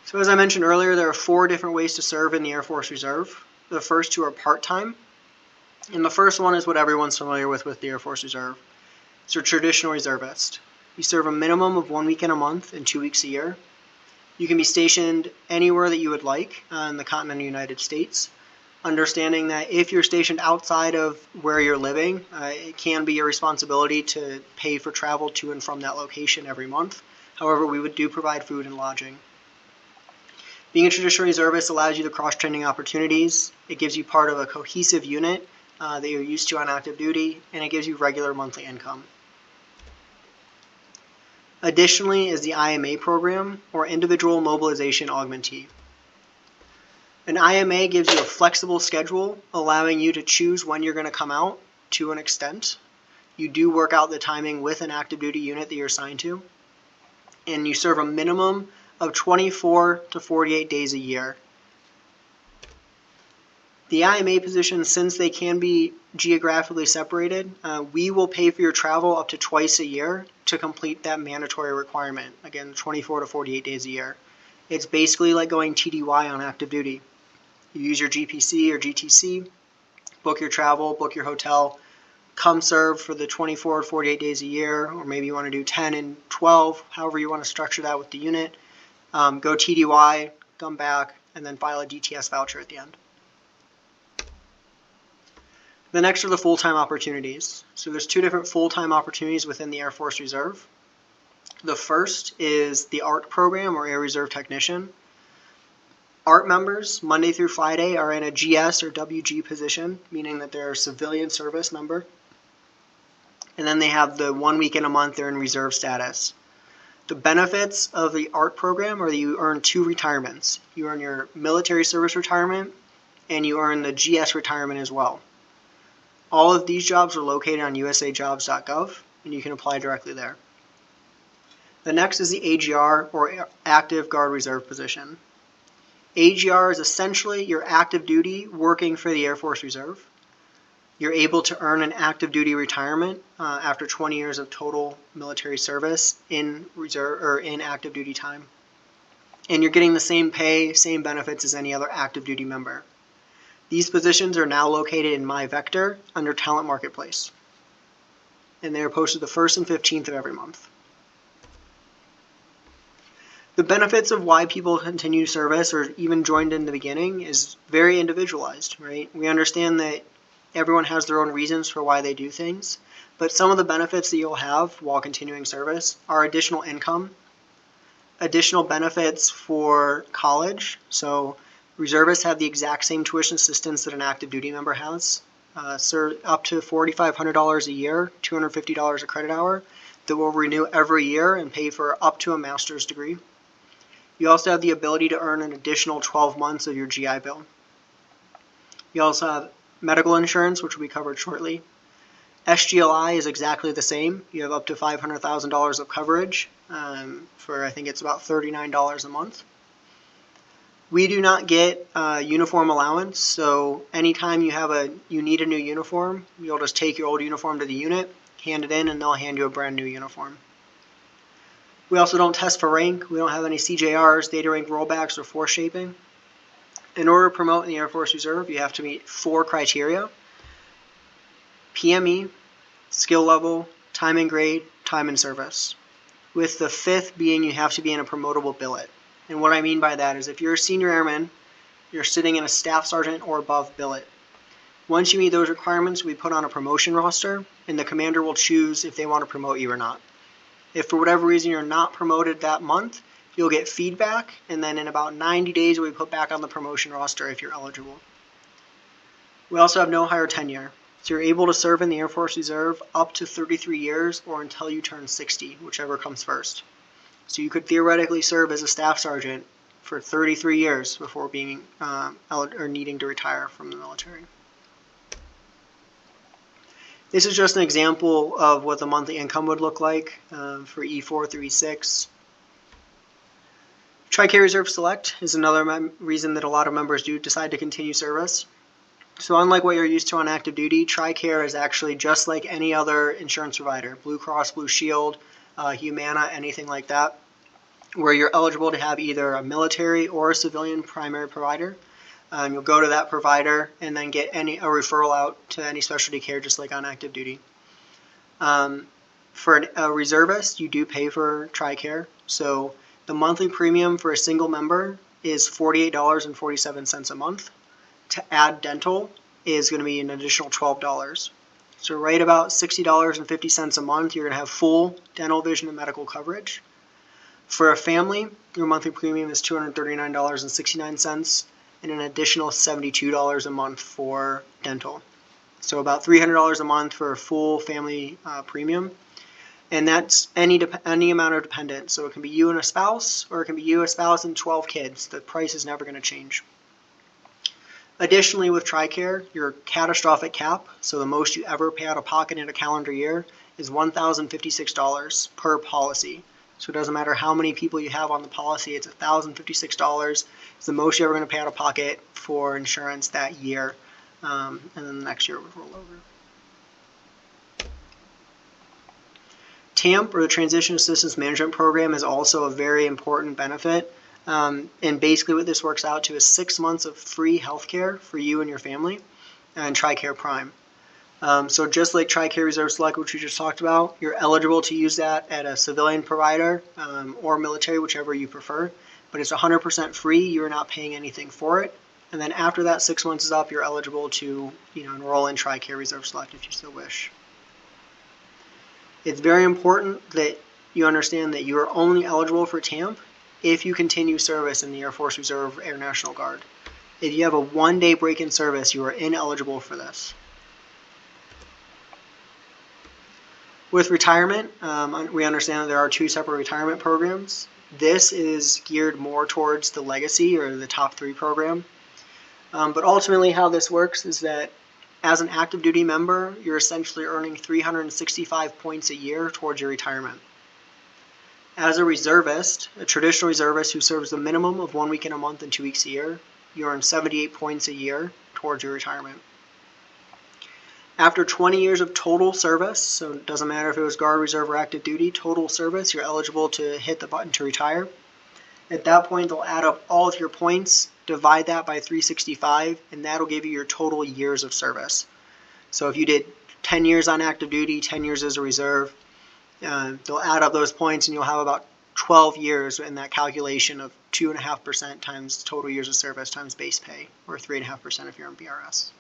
S3: So as I mentioned earlier, there are 4 different ways to serve in the Air Force Reserve. The first 2 are part-time, and the first one is what everyone's familiar with the Air Force Reserve. It's your traditional reservist. You serve a minimum of 1 weekend a month and 2 weeks a year. You can be stationed anywhere that you would like in the continental United States, understanding that if you're stationed outside of where you're living, it can be your responsibility to pay for travel to and from that location every month. However, we do provide food and lodging. Being a traditional reservist allows you the cross-training opportunities. It gives you part of a cohesive unit that you're used to on active duty, and it gives you regular monthly income. Additionally is the IMA program, or Individual Mobilization Augmentee. An IMA gives you a flexible schedule, allowing you to choose when you're going to come out to an extent. You do work out the timing with an active duty unit that you're assigned to, and you serve a minimum of 24 to 48 days a year. The IMA positions, since they can be geographically separated, we will pay for your travel up to twice a year to complete that mandatory requirement. Again, 24 to 48 days a year. It's basically like going TDY on active duty. You use your GPC or GTC, book your travel, book your hotel, come serve for the 24 to 48 days a year, or maybe you want to do 10 and 12, however you want to structure that with the unit. Go TDY, come back, and then file a DTS voucher at the end. The next are the full-time opportunities. So there's 2 different full-time opportunities within the Air Force Reserve. The first is the ART program, or Air Reserve Technician. ART members, Monday through Friday, are in a GS or WG position, meaning that they're a civilian service member. And then they have the 1 weekend a month they're in reserve status. The benefits of the ART program are that you earn 2 retirements. You earn your military service retirement, and you earn the GS retirement as well. All of these jobs are located on usajobs.gov, and you can apply directly there. The next is the AGR, or Active Guard Reserve position. AGR is essentially your active duty working for the Air Force Reserve. You're able to earn an active duty retirement after 20 years of total military service in reserve or in active duty time. And you're getting the same pay, same benefits as any other active duty member. These positions are now located in MyVector under Talent Marketplace. And they are posted the 1st and 15th of every month. The benefits of why people continue service or even joined in the beginning is very individualized, right? We understand that everyone has their own reasons for why they do things, but some of the benefits that you'll have while continuing service are additional income, additional benefits for college. So reservists have the exact same tuition assistance that an active duty member has, up to $4,500 a year, $250 a credit hour, that will renew every year and pay for up to a master's degree. You also have the ability to earn an additional 12 months of your GI Bill. You also have medical insurance, which will be covered shortly. SGLI is exactly the same. You have up to $500,000 of coverage for, I think it's about $39 a month. We do not get uniform allowance, so anytime you need a new uniform, you'll just take your old uniform to the unit, hand it in, and they'll hand you a brand new uniform. We also don't test for rank. We don't have any CJRs, data rank rollbacks, or force shaping. In order to promote in the Air Force Reserve, you have to meet 4 criteria: PME, skill level, time and grade, time and service. With the 5th being you have to be in a promotable billet. And what I mean by that is if you're a senior airman, you're sitting in a staff sergeant or above billet. Once you meet those requirements, we put on a promotion roster, and the commander will choose if they want to promote you or not. If for whatever reason you're not promoted that month, you'll get feedback, and then in about 90 days we put back on the promotion roster if you're eligible. We also have no higher tenure, so you're able to serve in the Air Force Reserve up to 33 years or until you turn 60, whichever comes first. So you could theoretically serve as a staff sergeant for 33 years before being needing to retire from the military. This is just an example of what the monthly income would look like for E4 through E6. TRICARE Reserve Select is another reason that a lot of members do decide to continue service. So unlike what you're used to on active duty, TRICARE is actually just like any other insurance provider, Blue Cross, Blue Shield, Humana, anything like that, where you're eligible to have either a military or a civilian primary provider. You'll go to that provider and then get a referral out to any specialty care, just like on active duty. For a reservist, you do pay for TRICARE. So the monthly premium for a single member is $48.47 a month. To add dental is going to be an additional $12. So right about $60.50 a month, you're going to have full dental, vision, and medical coverage. For a family, your monthly premium is $239.69 and an additional $72 a month for dental. So about $300 a month for a full family premium. And that's any amount of dependent. So it can be you and a spouse, or it can be you, a spouse, and 12 kids. The price is never going to change. Additionally, with TRICARE, your catastrophic cap, so the most you ever pay out of pocket in a calendar year, is $1,056 per policy. So it doesn't matter how many people you have on the policy, it's $1,056. It's the most you're ever going to pay out of pocket for insurance that year. And then the next year it would roll over. TAMP, or the Transition Assistance Management Program, is also a very important benefit. And basically what this works out to is 6 months of free healthcare for you and your family, and TRICARE Prime. So just like TRICARE Reserve Select, which we just talked about, you're eligible to use that at a civilian provider or military, whichever you prefer. But it's 100% free. You're not paying anything for it. And then after that 6 months is up, you're eligible to enroll in TRICARE Reserve Select if you still wish. It's very important that you understand that you are only eligible for TAMP if you continue service in the Air Force Reserve Air National Guard. If you have a one-day break in service, you are ineligible for this. With retirement, we understand that there are 2 separate retirement programs. This is geared more towards the legacy, or the top 3 program. But ultimately how this works is that as an active duty member, you're essentially earning 365 points a year towards your retirement. As a reservist, a traditional reservist who serves the minimum of 1 week in a month and 2 weeks a year, you earn 78 points a year towards your retirement. After 20 years of total service, so it doesn't matter if it was Guard, Reserve, or active duty, total service, you're eligible to hit the button to retire. At that point, they'll add up all of your points, divide that by 365, and that'll give you your total years of service. So if you did 10 years on active duty, 10 years as a reserve, they'll add up those points and you'll have about 12 years in that calculation of 2.5% times total years of service times base pay, or 3.5% if you're on BRS.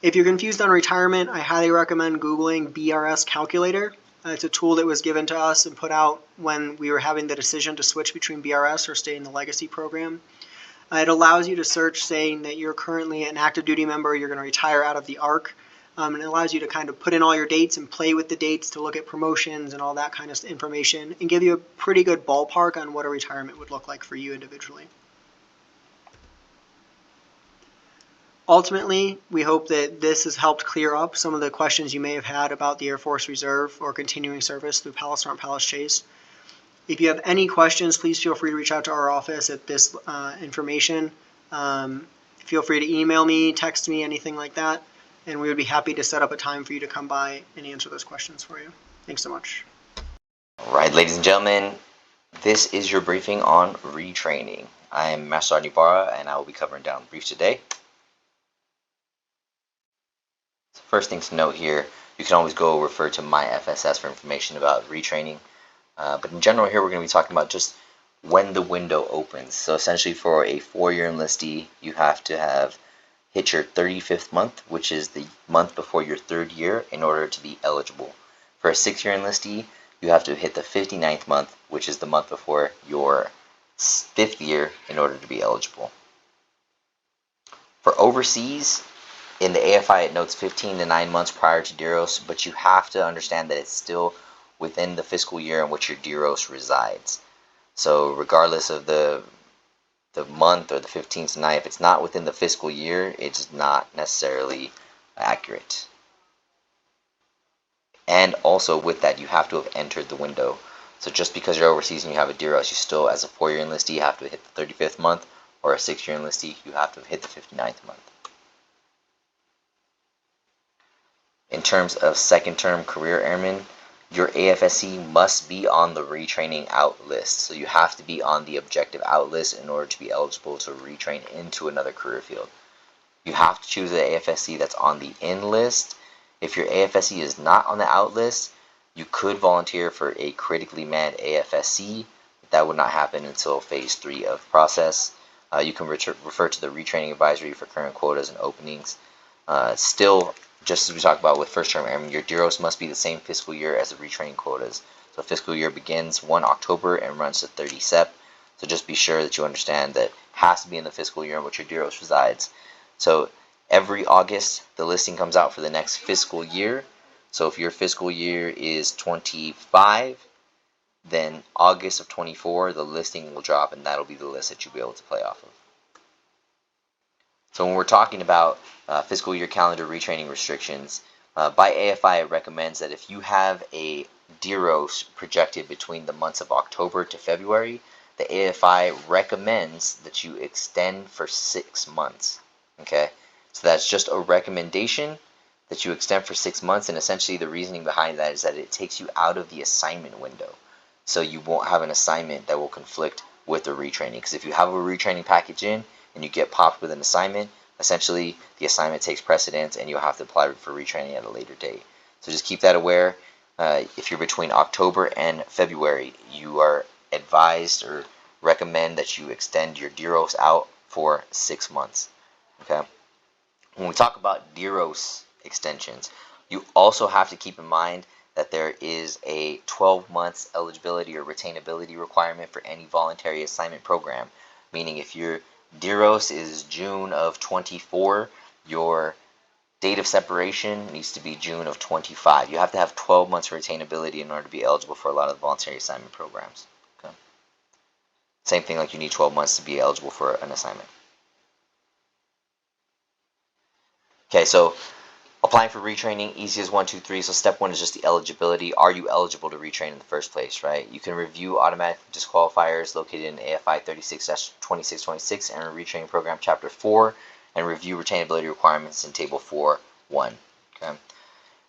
S3: If you're confused on retirement, I highly recommend Googling BRS Calculator. It's a tool that was given to us and put out when we were having the decision to switch between BRS or stay in the legacy program. It allows you to search saying that you're currently an active duty member, you're going to retire out of the ARC, and it allows you to kind of put in all your dates and play with the dates to look at promotions and all that kind of information and give you a pretty good ballpark on what a retirement would look like for you individually. Ultimately, we hope that this has helped clear up some of the questions you may have had about the Air Force Reserve or continuing service through Palestine or Palace Chase. If you have any questions, please feel free to reach out to our office at this information. Feel free to email me, text me, anything like that, and we would be happy to set up a time for you to come by and answer those questions for you. Thanks so much.
S4: All right, ladies and gentlemen, this is your briefing on retraining. I am Master Sergeant Ibarra, and I will be covering down the brief today. First thing to note here, you can always go refer to my FSS for information about retraining. But in general here, we're going to be talking about just when the window opens. So essentially for a 4-year enlistee, you have to have hit your 35th month, which is the month before your 3rd year, in order to be eligible. For a 6-year enlistee, you have to hit the 59th month, which is the month before your 5th year, in order to be eligible. For overseas, in the AFI, it notes 15 to 9 months prior to DEROS, but you have to understand that it's still within the fiscal year in which your DEROS resides. So regardless of the month or the 15th to 9th, if it's not within the fiscal year, it's not necessarily accurate. And also with that, you have to have entered the window. So just because you're overseas and you have a DEROS, you still, as a 4-year enlistee, have to hit the 35th month, or a 6-year enlistee, you have to hit the 59th month. In terms of second term career airmen, your AFSC must be on the retraining out list. So you have to be on the objective out list in order to be eligible to retrain into another career field. You have to choose the AFSC that's on the in list. If your AFSC is not on the out list, you could volunteer for a critically manned AFSC. That would not happen until phase 3 of process. You can refer to the retraining advisory for current quotas and openings. Still, just as we talked about with first term airmen, your DEROS must be the same fiscal year as the retraining quotas. So fiscal year begins 1 October and runs to 30 Sep. So just be sure that you understand that it has to be in the fiscal year in which your DEROS resides. So every August, the listing comes out for the next fiscal year. So if your fiscal year is 25, then August of 24, the listing will drop, and that'll be the list that you'll be able to play off of. So when we're talking about fiscal year calendar retraining restrictions, by AFI it recommends that if you have a DEROS projected between the months of October to February, the AFI recommends that you extend for 6 months. Okay, so that's just a recommendation that you extend for 6 months, and essentially the reasoning behind that is that it takes you out of the assignment window. So you won't have an assignment that will conflict with the retraining. Because if you have a retraining package in and you get popped with an assignment, essentially the assignment takes precedence and you'll have to apply for retraining at a later date. So just keep that aware. If you're between October and February, you are advised or recommend that you extend your DEROS out for 6 months. Okay. When we talk about DEROS extensions, you also have to keep in mind that there is a 12 months eligibility or retainability requirement for any voluntary assignment program. Meaning if your DEROS is June of 24, your date of separation needs to be June of 25. You have to have 12 months retainability in order to be eligible for a lot of the voluntary assignment programs. Okay. Same thing, like you need 12 months to be eligible for an assignment. Okay, so applying for retraining, easy as 1, 2, 3. So step 1 is just the eligibility. Are you eligible to retrain in the first place, right? You can review automatic disqualifiers located in AFI 36-2626 and Retraining Program Chapter 4, and review retainability requirements in Table 4.1. Okay.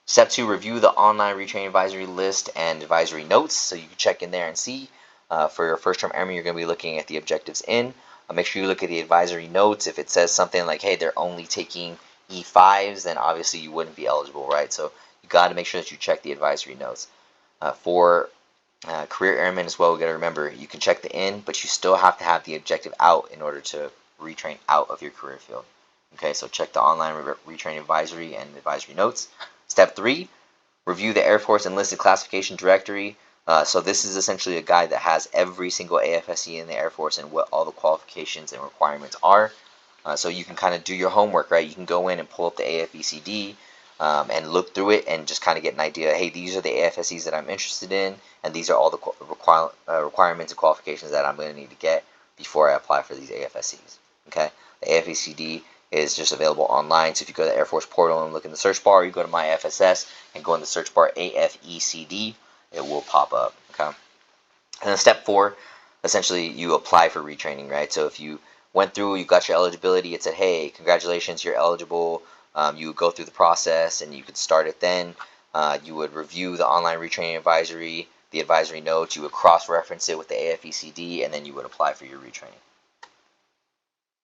S4: Step 2, review the online retraining advisory list and advisory notes. So you can check in there and see. For your first term airman, you're going to be looking at the objectives in. Make sure you look at the advisory notes. If it says something like, hey, they're only taking E5s, then obviously you wouldn't be eligible, right? So you got to make sure that you check the advisory notes. For career airmen as well, we got to remember you can check the in, but you still have to have the objective out in order to retrain out of your career field. Okay, so check the online retraining advisory and advisory notes. Step 3, review the Air Force Enlisted Classification Directory. So this is essentially a guide that has every single AFSC in the Air Force and what all the qualifications and requirements are. So you can kind of do your homework, right? You can go in and pull up the AFECD and look through it and just kind of get an idea. Hey, these are the AFSCs that I'm interested in, and these are all the requirements and qualifications that I'm going to need to get before I apply for these AFSCs. Okay, the AFECD is just available online. So if you go to the Air Force portal and look in the search bar, you go to My FSS and go in the search bar AFECD, it will pop up. Okay, and then step 4, essentially you apply for retraining, right? So if you went through, you got your eligibility, it said, hey, congratulations, you're eligible. You would go through the process and you could start it then. You would review the online retraining advisory, the advisory notes, you would cross-reference it with the AFECD, and then you would apply for your retraining.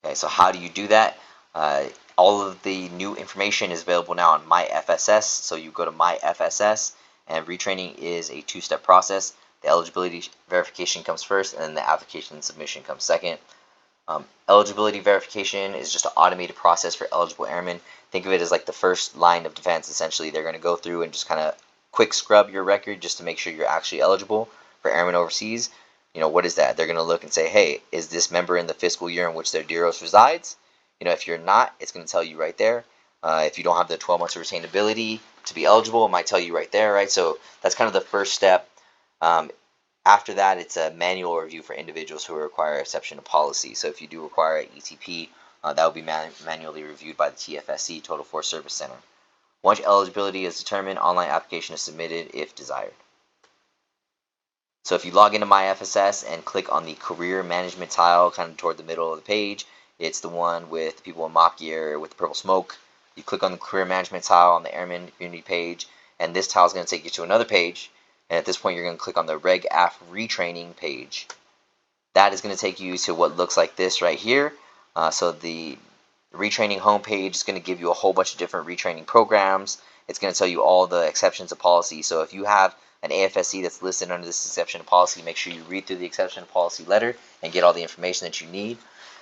S4: Okay, so how do you do that? All of the new information is available now on My FSS, so you go to My FSS, and retraining is a 2-step process. The eligibility verification comes first, and then the application submission comes second. Eligibility verification is just an automated process for eligible airmen. Think of it as like the first line of defense. Essentially, they're going to go through and just kind of quick scrub your record just to make sure you're actually eligible for airmen overseas. What is that? They're going to look and say, hey, is this member in the fiscal year in which their DEROS resides? If you're not, it's going to tell you right there. If you don't have the 12 months of retainability to be eligible, it might tell you right there, right? So that's kind of the first step. After that, it's a manual review for individuals who require exception to policy. So if you do require an ETP, that will be manually reviewed by the TFSC, Total Force Service Center. Once your eligibility is determined, online application is submitted if desired. So if you log into MyFSS and click on the career management tile kind of toward the middle of the page, it's the one with people in mop gear with the purple smoke. You click on the career management tile on the airman community page, and this tile is going to take you to another page. And at this point, you're going to click on the Reg AF retraining page. That is going to take you to what looks like this right here. So the retraining homepage is going to give you a whole bunch of different retraining programs. It's going to tell you all the exceptions to policy. So if you have an AFSC that's listed under this exception to policy, make sure you read through the exception to policy letter and get all the information that you need.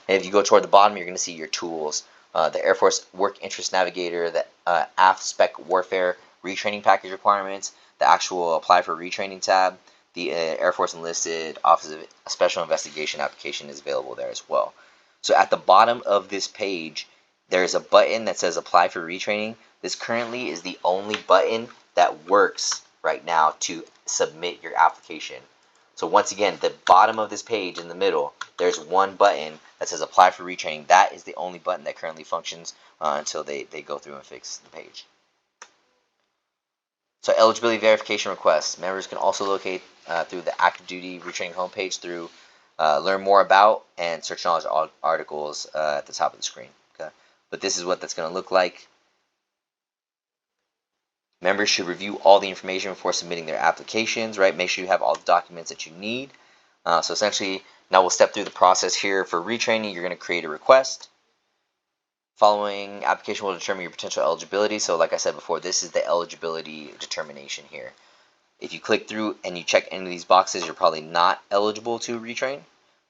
S4: And if you go toward the bottom, you're going to see your tools. The Air Force Work Interest Navigator, the AF Spec Warfare Retraining Package Requirements, the actual Apply for Retraining tab, the Air Force Enlisted Office of Special Investigation application is available there as well. So at the bottom of this page, there's a button that says Apply for Retraining. This currently is the only button that works right now to submit your application. So once again, the bottom of this page in the middle, there's one button that says Apply for Retraining. That is the only button that currently functions until they go through and fix the page. So eligibility verification requests. Members can also locate through the active duty retraining homepage through learn more about and search knowledge articles at the top of the screen. Okay, but this is what that's going to look like. Members should review all the information before submitting their applications, right? Make sure you have all the documents that you need. So essentially, now we'll step through the process here. For retraining, you're going to create a request. Following application will determine your potential eligibility. So like I said before, this is the eligibility determination here. If you click through and you check any of these boxes, you're probably not eligible to retrain.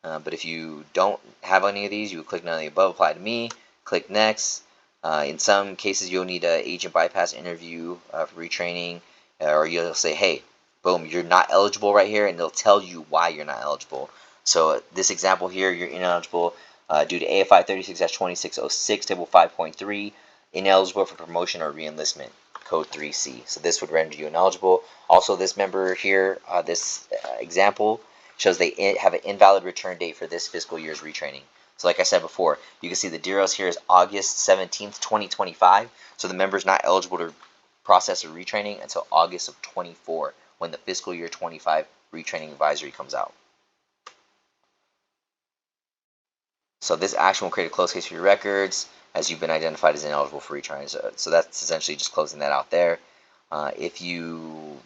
S4: But if you don't have any of these, you would click none of the above, apply to me, click next. In some cases, you'll need an agent bypass interview for retraining, or you'll say, hey, boom, you're not eligible right here, and they'll tell you why you're not eligible. So this example here, you're ineligible due to AFI 36-2606, table 5.3, ineligible for promotion or reenlistment, code 3C. So this would render you ineligible. Also, this member here, this example, shows they have an invalid return date for this fiscal year's retraining. So like I said before, you can see the DEROS here is August 17th, 2025. So the member is not eligible to process a retraining until August of 24, when the fiscal year 25 retraining advisory comes out. So this action will create a closed case for your records as you've been identified as ineligible for retraining. So that's essentially just closing that out there. If you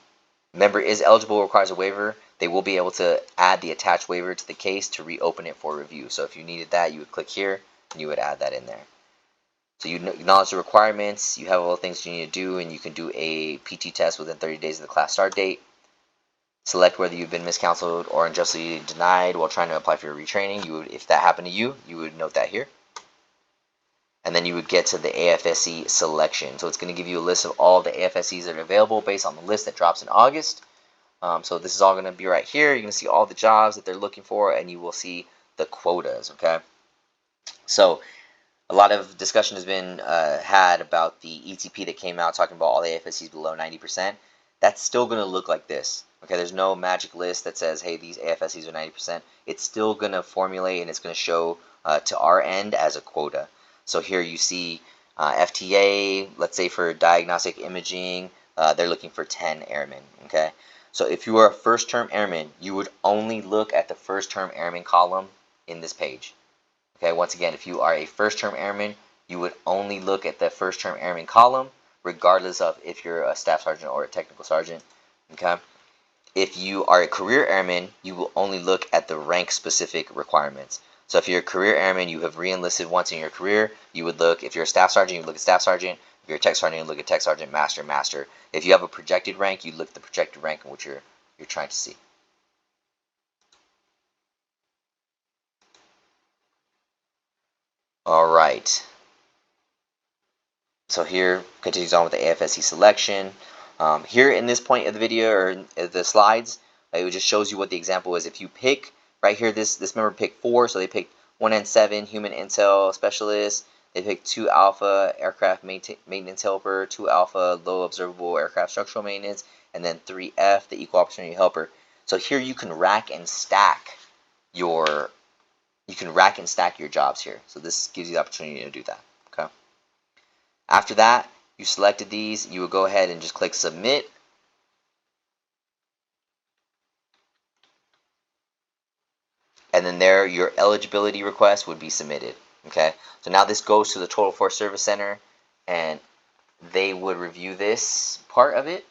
S4: member is eligible, requires a waiver, they will be able to add the attached waiver to the case to reopen it for review. So if you needed that, you would click here and you would add that in there. So you acknowledge the requirements, you have all the things you need to do, and you can do a PT test within 30 days of the class start date. Select whether you've been miscounseled or unjustly denied while trying to apply for your retraining. You would, if that happened to you, you would note that here. And then you would get to the AFSC selection. So it's going to give you a list of all the AFSCs that are available based on the list that drops in August. So this is all going to be right here. You're going to see all the jobs that they're looking for, and you will see the quotas, okay? So a lot of discussion has been had about the ETP that came out talking about all the AFSCs below 90%. That's still going to look like this. Okay, there's no magic list that says, hey, these AFSCs are 90%. It's still going to formulate and it's going to show to our end as a quota. So here you see FTA, let's say for diagnostic imaging, they're looking for 10 airmen. Okay, so if you are a first term airman, you would only look at the first term airman column in this page. Okay, once again, if you are a first term airman, you would only look at the first term airman column, regardless of if you're a staff sergeant or a technical sergeant. Okay. If you are a career airman, you will only look at the rank specific requirements. So if you're a career airman, you have re-enlisted once in your career, you would look, if you're a staff sergeant, you would look at staff sergeant. If you're a tech sergeant, you look at tech sergeant, master, master. If you have a projected rank, you look at the projected rank in which you're trying to see. All right. So here continues on with the AFSC selection. Here in this point of the video or in the slides, it just shows you what the example is. If you pick right here, this member picked 4, so they picked 1N7 human intel specialist. They picked 2 alpha aircraft maintenance helper, 2 alpha low observable aircraft structural maintenance, and then 3F the equal opportunity helper. So here you can rack and stack your jobs here. So this gives you the opportunity to do that. Okay. After that, you selected these, you would go ahead and just click submit. And then there, your eligibility request would be submitted. Okay, so now this goes to the Total Force Service Center, and they would review this part of it.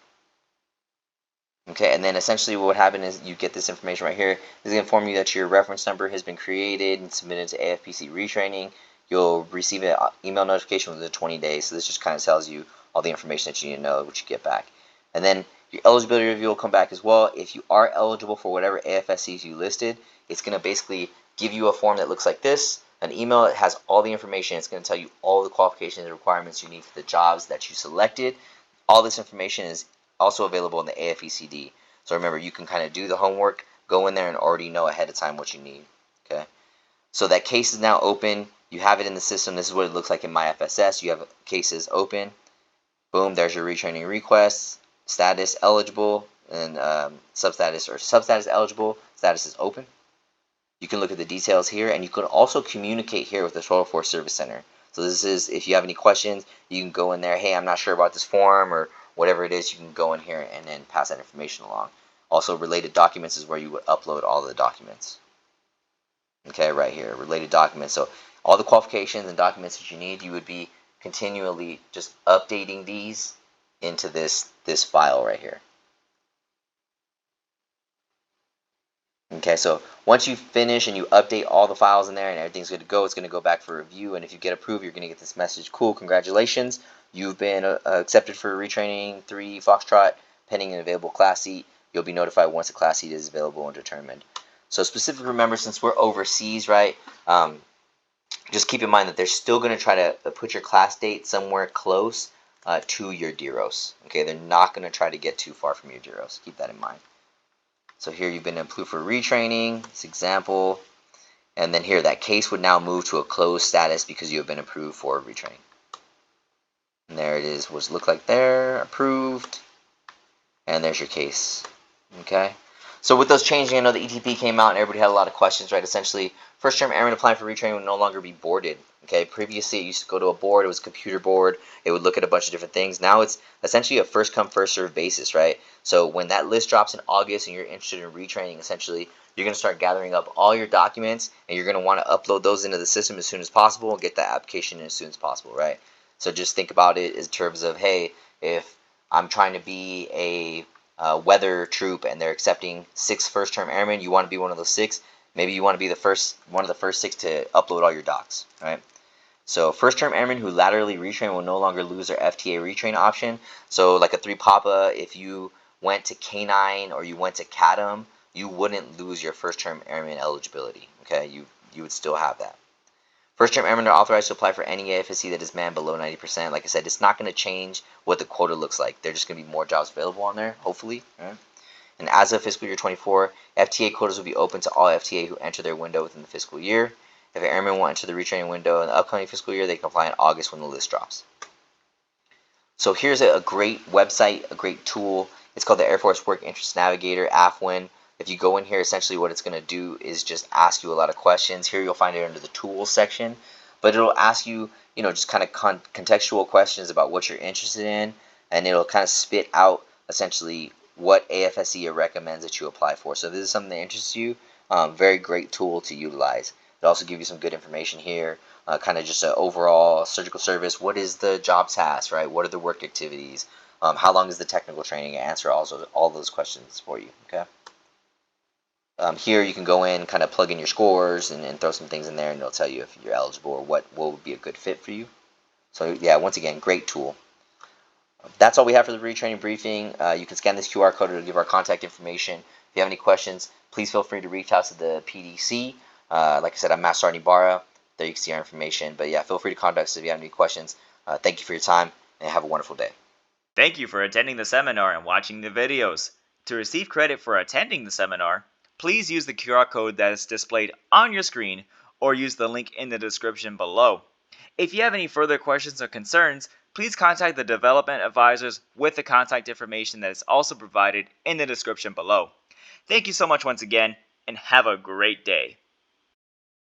S4: Okay, and then essentially what would happen is you get this information right here. This is going to inform you that your reference number has been created and submitted to AFPC retraining. You'll receive an email notification within 20 days. So this just kind of tells you all the information that you need to know, what you get back. And then your eligibility review will come back as well. If you are eligible for whatever AFSCs you listed, it's going to basically give you a form that looks like this. An email that has all the information. It's going to tell you all the qualifications and requirements you need for the jobs that you selected. All this information is also available in the AFECD. So remember, you can kind of do the homework, go in there and already know ahead of time what you need. Okay. So that case is now open. You have it in the system. This is what it looks like in MyFSS. You have cases open. Boom, there's your retraining request. Status eligible and substatus or substatus eligible. Status is open. You can look at the details here, and you can also communicate here with the Total Force Service Center. So this is, if you have any questions, you can go in there. Hey, I'm not sure about this form or whatever it is. You can go in here and then pass that information along. Also, related documents is where you would upload all the documents. Okay, right here, related documents. So all the qualifications and documents that you need, you would be continually just updating these into this file right here. Okay, so once you finish and you update all the files in there and everything's good to go, it's going to go back for review. And if you get approved, you're going to get this message. Cool, congratulations. You've been accepted for retraining 3 Foxtrot pending an available class seat. You'll be notified once a class seat is available and determined. So specifically, remember, since we're overseas, right, just keep in mind that they're still going to try to put your class date somewhere close to your DEROS. Okay, they're not going to try to get too far from your DEROS. Keep that in mind. So here you've been approved for retraining, this example, and then here that case would now move to a closed status because you have been approved for retraining. And there it is, what it look like there, approved, and there's your case. Okay. So with those changing, I know the ETP came out and everybody had a lot of questions, right? Essentially, first term airmen applying for retraining would no longer be boarded. Okay, previously it used to go to a board, it was a computer board, it would look at a bunch of different things. Now it's essentially a first come, first served basis, right? So when that list drops in August and you're interested in retraining, essentially, you're going to start gathering up all your documents and you're going to want to upload those into the system as soon as possible and get that application in as soon as possible, right? So just think about it in terms of, hey, if I'm trying to be a weather troop and they're accepting 6 first term airmen, you want to be one of those 6. Maybe you want to be one of the first 6 to upload all your docs, right? So first term airmen who laterally retrain will no longer lose their FTA retrain option. So like a 3 Papa, if you went to K9 or you went to CADM, you wouldn't lose your first term airman eligibility. Okay, you would still have that. First term airmen are authorized to apply for any AFSC that is manned below 90%. Like I said, it's not going to change what the quota looks like. There's just going to be more jobs available on there, hopefully. Right? And as of fiscal year 24, FTA quotas will be open to all FTA who enter their window within the fiscal year. If an airman will enter the retraining window in the upcoming fiscal year, they can apply in August when the list drops. So here's a great website, a great tool. It's called the Air Force Work Interest Navigator, AFWIN. If you go in here, essentially what it's going to do is just ask you a lot of questions. Here you'll find it under the tools section, but it'll ask you, just kind of contextual questions about what you're interested in, and it'll kind of spit out essentially what AFSC recommends that you apply for. So if this is something that interests you, very great tool to utilize. It'll also give you some good information here, kind of just an overall surgical service. What is the job task, right? What are the work activities? How long is the technical training? Answer also all those questions for you, okay? Here you can go in, kind of plug in your scores and throw some things in there, and it'll tell you if you're eligible or what would be a good fit for you. So yeah, once again, great tool. That's all we have for the retraining briefing. You can scan this QR code to give our contact information. If you have any questions, please feel free to reach out to the PDC. Like I said, I'm Master Sergeant Ibarra. There you can see our information. But yeah, feel free to contact us if you have any questions. Thank you for your time, and have a wonderful day.
S5: Thank you for attending the seminar and watching the videos. To receive credit for attending the seminar, please use the QR code that is displayed on your screen or use the link in the description below. If you have any further questions or concerns, please contact the development advisors with the contact information that is also provided in the description below. Thank you so much once again, and have a great day.